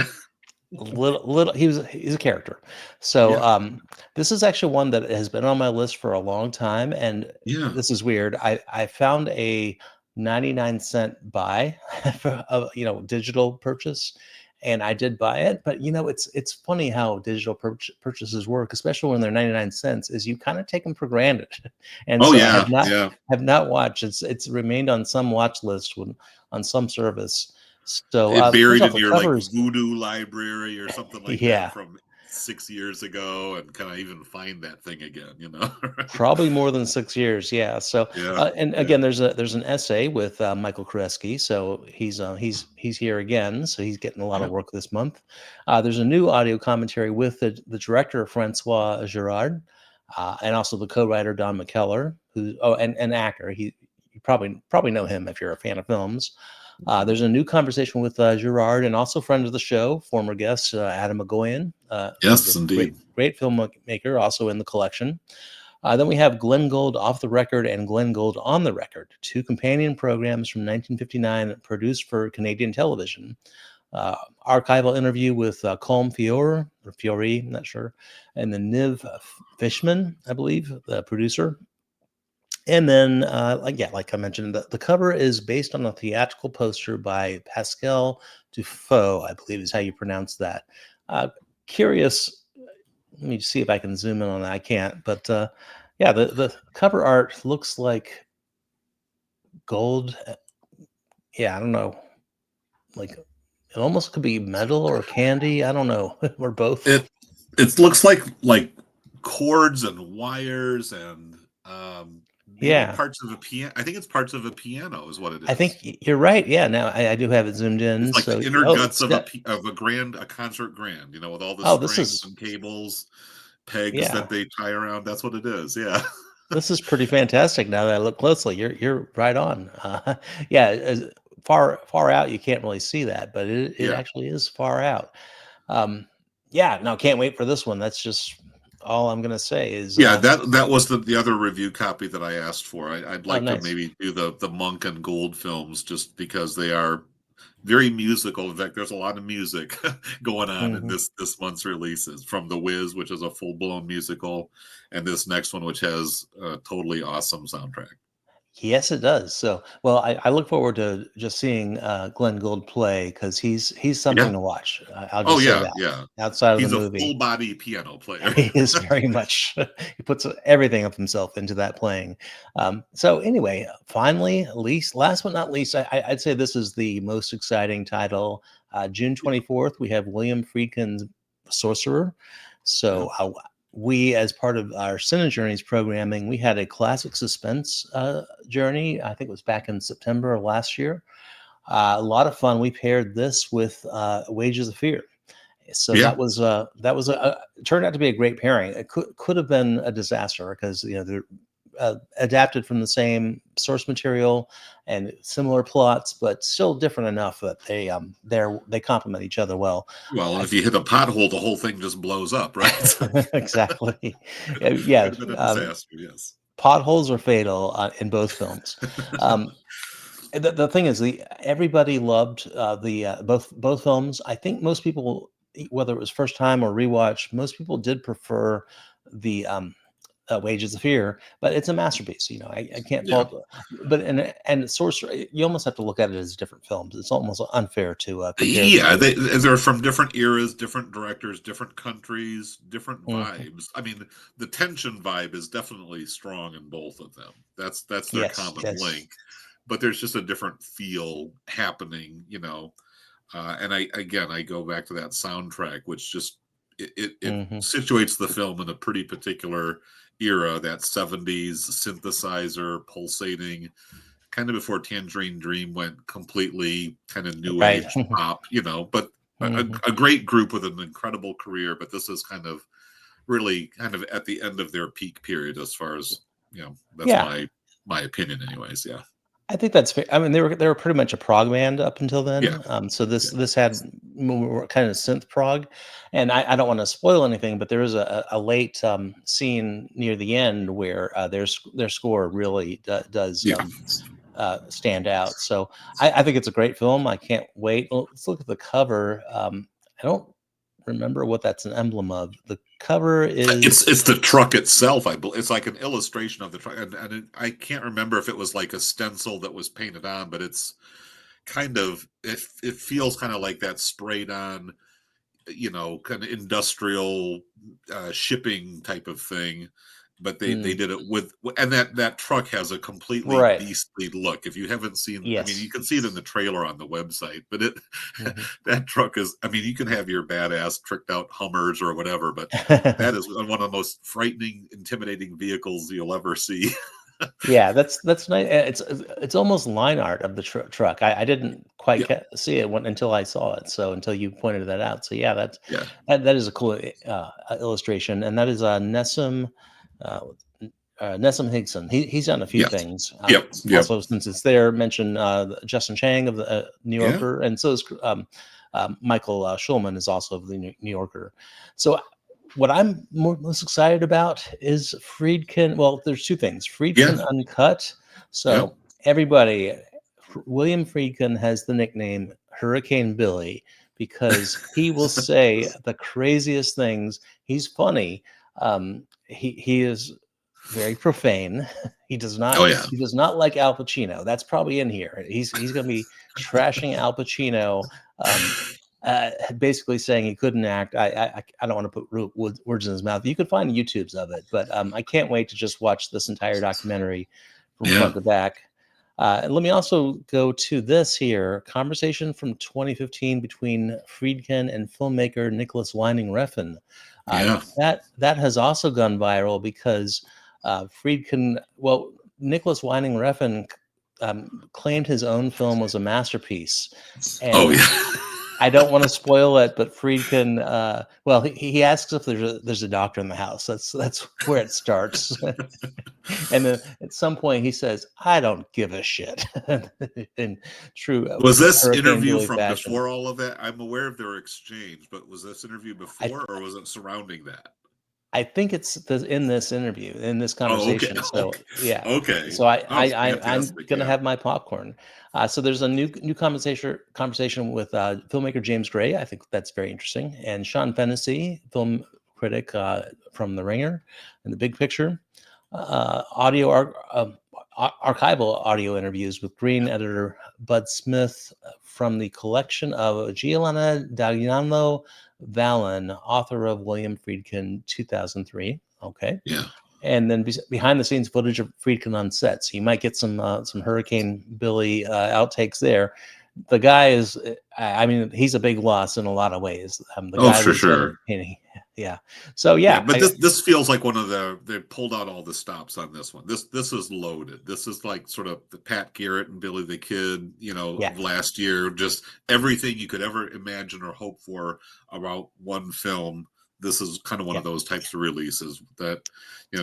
[SPEAKER 1] Little he's a character. So
[SPEAKER 2] Yeah,
[SPEAKER 1] this is actually one that has been on my list for a long time, and
[SPEAKER 2] yeah.
[SPEAKER 1] this is weird. I found a 99-cent buy for a digital purchase, and I did buy it. But it's funny how digital purchases work, especially when they're 99 cents. Is you kind of take them for granted, and
[SPEAKER 2] Oh
[SPEAKER 1] so I
[SPEAKER 2] yeah, yeah.
[SPEAKER 1] have not watched. It's remained on some watch list on some service. So
[SPEAKER 2] It
[SPEAKER 1] first
[SPEAKER 2] buried
[SPEAKER 1] off,
[SPEAKER 2] in
[SPEAKER 1] the
[SPEAKER 2] your like
[SPEAKER 1] cover is.
[SPEAKER 2] voodoo library or something like that
[SPEAKER 1] Yeah,
[SPEAKER 2] from 6 years ago, and can I even find that thing again? Right?
[SPEAKER 1] probably more than 6 years, yeah, so,
[SPEAKER 2] Yeah,
[SPEAKER 1] and
[SPEAKER 2] yeah,
[SPEAKER 1] again, there's an essay with, Michael Koreski, so he's here again, so he's getting a lot
[SPEAKER 2] yeah.
[SPEAKER 1] of work this month. There's a new audio commentary with the director, Francois Girard, and also the co-writer, Don McKellar, and actor. You probably know him if you're a fan of films.
[SPEAKER 2] Mhm.
[SPEAKER 1] There's a new conversation with Girard and also friend of the show, former guest Adam McGoyan, who's a
[SPEAKER 2] Yes, indeed.
[SPEAKER 1] great filmmaker, also in the collection. Then we have Glenn Gould off the record and Glenn Gould on the record, two companion programs from 1959 produced for Canadian television. Uh, Archival interview with Colm Fiore, or Fiore, I'm not sure, and then Niv Fishman, I believe, the producer. And then, like I mentioned, the cover is based on a theatrical poster by Pascal Dufault, I believe is how you pronounce that. Uh, Curious. Let me see if I can zoom in on that. I can't, but yeah, the cover art looks like gold. Yeah, I don't know. Like it almost could be metal or candy. I don't know, or both.
[SPEAKER 2] It it looks like cords and wires and maybe
[SPEAKER 1] Yeah,
[SPEAKER 2] parts of a piano. I think it's parts of a piano is what it
[SPEAKER 1] I think
[SPEAKER 2] is.
[SPEAKER 1] you're right. Yeah, now I do have it zoomed in.
[SPEAKER 2] It's like
[SPEAKER 1] So
[SPEAKER 2] the inner
[SPEAKER 1] oh,
[SPEAKER 2] guts
[SPEAKER 1] it's
[SPEAKER 2] of
[SPEAKER 1] got.
[SPEAKER 2] a concert grand, with all the
[SPEAKER 1] Oh, this
[SPEAKER 2] strings
[SPEAKER 1] is
[SPEAKER 2] and cables, pegs
[SPEAKER 1] yeah.
[SPEAKER 2] that they tie around. That's what it is. Yeah.
[SPEAKER 1] This is pretty fantastic now that I look closely. You're right on. Yeah, far out, you can't really see that, but it
[SPEAKER 2] Yeah.
[SPEAKER 1] actually is far out. Um, yeah, no, can't wait for this one. That's just all I'm gonna say is,
[SPEAKER 2] Yeah, that was the other review copy that I asked for. I'd
[SPEAKER 1] oh,
[SPEAKER 2] like to
[SPEAKER 1] nice.
[SPEAKER 2] maybe do the Monk and Gould films just because they are very musical. In fact, there's a lot of music going on in
[SPEAKER 1] Hmm.
[SPEAKER 2] this month's releases, from The Wiz, which is a full blown musical, and this next one, which has a totally awesome soundtrack.
[SPEAKER 1] Yes, it does. So, well, I look forward to just seeing Glenn Gould play because he's something
[SPEAKER 2] Yeah.
[SPEAKER 1] to watch. I'll
[SPEAKER 2] Oh
[SPEAKER 1] just say
[SPEAKER 2] yeah,
[SPEAKER 1] that.
[SPEAKER 2] yeah.
[SPEAKER 1] Outside of the
[SPEAKER 2] He's a
[SPEAKER 1] movie,
[SPEAKER 2] full body piano player.
[SPEAKER 1] he is very much he puts everything of himself into that playing. So anyway, finally, least last but not least, I'd say this is the most exciting title. June
[SPEAKER 2] Yeah,
[SPEAKER 1] 24th, we have William Friedkin's Sorcerer.
[SPEAKER 2] yeah,
[SPEAKER 1] So we, as part of our Cine Journeys programming, we had a classic suspense journey. I think it was back in September of last year. A lot of fun. We paired this with Wages of Fear. So
[SPEAKER 2] yeah.
[SPEAKER 1] that was turned out to be a great pairing. It could have been a disaster because they're adapted from the same source material and similar plots, but still different enough that they complement each other well.
[SPEAKER 2] Well, and
[SPEAKER 1] I,
[SPEAKER 2] if you hit a pothole, the whole thing just blows up, right?
[SPEAKER 1] exactly. Yeah.
[SPEAKER 2] Could have been a disaster. Yes.
[SPEAKER 1] Potholes are fatal in both films. Um, the thing is, the everybody loved the both films. I think most people, whether it was first time or rewatch, most people did prefer the Wages of Fear, but it's a masterpiece. I can't
[SPEAKER 2] Yeah.
[SPEAKER 1] fault. But and Sorcerer, you almost have to look at it as different films. It's almost unfair to compare the
[SPEAKER 2] Yeah,
[SPEAKER 1] two.
[SPEAKER 2] they're from different eras, different directors, different countries, different
[SPEAKER 1] Mhm.
[SPEAKER 2] vibes. I mean, the tension vibe is definitely strong in both of them. That's their
[SPEAKER 1] Yes,
[SPEAKER 2] common
[SPEAKER 1] yes.
[SPEAKER 2] link, but there's just a different feel happening, and I go back to that soundtrack, which just it
[SPEAKER 1] Hmm.
[SPEAKER 2] situates the film in a pretty particular era, that 70s synthesizer pulsating, kind of before Tangerine Dream went completely kind of new
[SPEAKER 1] Right.
[SPEAKER 2] age pop, but
[SPEAKER 1] Hmm.
[SPEAKER 2] a great group with an incredible career. But this is kind of really kind of at the end of their peak period, as far as that's
[SPEAKER 1] Yeah.
[SPEAKER 2] my opinion, anyways. Yeah,
[SPEAKER 1] I think that's fair. I mean, they were pretty much a prog band up until
[SPEAKER 2] yeah,
[SPEAKER 1] then. So this
[SPEAKER 2] yeah,
[SPEAKER 1] this had more kind of synth prog, and I don't want to spoil anything, but there is a late scene near the end where their score really does
[SPEAKER 2] yeah.
[SPEAKER 1] stand out. So I think it's a great film. I can't wait. Well, let's look at the cover. I don't remember what that's an emblem of. The cover is
[SPEAKER 2] It's the truck itself. I believe it's like an illustration of the truck, and I can't remember if it was like a stencil that was painted on, but it's kind of it feels kind of like that sprayed on, kind of industrial shipping type of thing. But they
[SPEAKER 1] mm,
[SPEAKER 2] did it with, and that truck has a completely
[SPEAKER 1] right.
[SPEAKER 2] beastly look. If you haven't seen, I mean, you
[SPEAKER 1] Yes.
[SPEAKER 2] can see it in the trailer on the website, but
[SPEAKER 1] Mhm.
[SPEAKER 2] that truck is, I mean, you can have your badass tricked out Hummers or whatever, but that is one of the most frightening, intimidating vehicles you'll ever see.
[SPEAKER 1] Yeah, that's nice. It's almost line art of the truck. I didn't quite
[SPEAKER 2] Yeah,
[SPEAKER 1] see it until I saw it. So until you pointed that out. So yeah,
[SPEAKER 2] yeah,
[SPEAKER 1] that is a cool illustration, and that is uh, Nessim Higson. He's done a few
[SPEAKER 2] yes,
[SPEAKER 1] things.
[SPEAKER 2] yep, yep,
[SPEAKER 1] Also, since it's there, mention Justin Chang of the New
[SPEAKER 2] yeah,
[SPEAKER 1] Yorker, and so is Michael Schulman is also of the New Yorker. So what I'm most excited about is Friedkin. Well, there's two things:
[SPEAKER 2] yeah,
[SPEAKER 1] Friedkin Uncut.
[SPEAKER 2] yeah.
[SPEAKER 1] So everybody, William Friedkin has the nickname Hurricane Billy because he will say the craziest things. He's funny. He is very profane. He does
[SPEAKER 2] Oh
[SPEAKER 1] not
[SPEAKER 2] yeah,
[SPEAKER 1] he does not like Al Pacino. That's probably in here. He's going to be trashing Al Pacino, um, basically saying he couldn't act. I don't want to put words in his mouth. You could find YouTubes of it, but I can't wait to just watch this entire documentary from
[SPEAKER 2] yeah,
[SPEAKER 1] front to back. And let me also go to this here conversation from 2015 between Friedkin and filmmaker Nicholas Winding Refn.
[SPEAKER 2] yeah.
[SPEAKER 1] That has also gone viral because Friedkin, well, Nicholas Winding Refn claimed his own film was a masterpiece,
[SPEAKER 2] Oh
[SPEAKER 1] and I
[SPEAKER 2] yeah.
[SPEAKER 1] don't want to spoil it, but Friedkin, well, he asks if there's a doctor in the house. That's where it starts. And then at some point he says, "I don't give a shit," in true
[SPEAKER 2] Was this
[SPEAKER 1] Hurricane
[SPEAKER 2] interview
[SPEAKER 1] Billy
[SPEAKER 2] from
[SPEAKER 1] fashion.
[SPEAKER 2] before all of that? I'm aware of their exchange, but was this interview
[SPEAKER 1] I
[SPEAKER 2] before or was it surrounding that?
[SPEAKER 1] I think it's in this interview, in this
[SPEAKER 2] Oh, okay.
[SPEAKER 1] conversation. So
[SPEAKER 2] Okay.
[SPEAKER 1] yeah,
[SPEAKER 2] Okay.
[SPEAKER 1] so
[SPEAKER 2] Oh,
[SPEAKER 1] I'm
[SPEAKER 2] fantastic.
[SPEAKER 1] gonna
[SPEAKER 2] Yeah.
[SPEAKER 1] have my popcorn. So there's a new conversation with filmmaker James Gray. I think that's very interesting, and Sean Fennessy, film critic from The Ringer and The Big Picture. Audio archival audio interviews with Green editor Bud Smith from the collection of Giuliana Dagnano Vallon, author of William Friedkin 2003. Okay.
[SPEAKER 2] Yeah.
[SPEAKER 1] And then behind the scenes footage of Friedkin on set. So you might get some Hurricane Billy outtakes there. The guy is, I mean, he's a big loss in a lot of ways. The
[SPEAKER 2] Oh,
[SPEAKER 1] guy
[SPEAKER 2] for
[SPEAKER 1] was
[SPEAKER 2] sure.
[SPEAKER 1] entertaining. Yeah. So
[SPEAKER 2] Yeah,
[SPEAKER 1] yeah,
[SPEAKER 2] but this feels like one of they pulled out all the stops on this one. This is loaded. This is like sort of the Pat Garrett and Billy the Kid,
[SPEAKER 1] yeah,
[SPEAKER 2] of last year. Just everything you could ever imagine or hope for about one film. This is kind of one
[SPEAKER 1] yeah.
[SPEAKER 2] of those types of releases that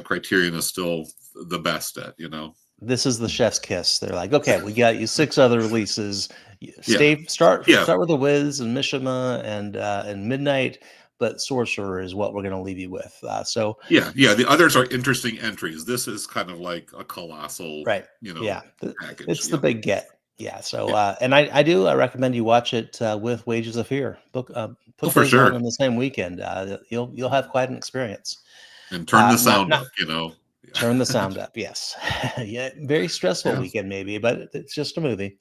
[SPEAKER 2] Criterion is still the best at.
[SPEAKER 1] This is the chef's kiss. They're like, okay, we got you six other releases.
[SPEAKER 2] Yeah, yeah,
[SPEAKER 1] Start with the Wiz and Mishima and Midnight, but Sorcerer is what we're going to leave you with.
[SPEAKER 2] yeah. The others are interesting entries. This is kind of like a colossal,
[SPEAKER 1] Right, yeah,
[SPEAKER 2] package.
[SPEAKER 1] it's the
[SPEAKER 2] Yeah.
[SPEAKER 1] big get. Yeah, so
[SPEAKER 2] Yeah.
[SPEAKER 1] and I do recommend you watch it with Wages of Fear.
[SPEAKER 2] Oh,
[SPEAKER 1] Put
[SPEAKER 2] for
[SPEAKER 1] those on
[SPEAKER 2] sure.
[SPEAKER 1] in the same weekend. You'll have quite an experience.
[SPEAKER 2] And turn the sound
[SPEAKER 1] Not
[SPEAKER 2] up.
[SPEAKER 1] turn the sound up. Yes, yeah, very stressful
[SPEAKER 2] Yeah.
[SPEAKER 1] weekend maybe, but it's just a movie.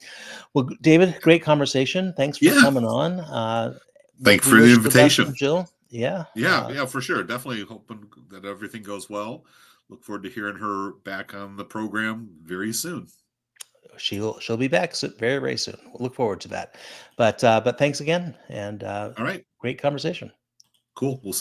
[SPEAKER 1] Well, David, great conversation. Thanks for
[SPEAKER 2] Yeah.
[SPEAKER 1] coming on.
[SPEAKER 2] Thank you
[SPEAKER 1] We
[SPEAKER 2] for the
[SPEAKER 1] wish the best
[SPEAKER 2] invitation.
[SPEAKER 1] with Jill. Yeah,
[SPEAKER 2] Yeah, yeah, for sure. Definitely hoping that everything goes well. Look forward to hearing her back on the program very soon.
[SPEAKER 1] she'll be back very very soon. We'll look forward to that. But thanks again and
[SPEAKER 2] All right.
[SPEAKER 1] great conversation.
[SPEAKER 2] Cool. We'll see.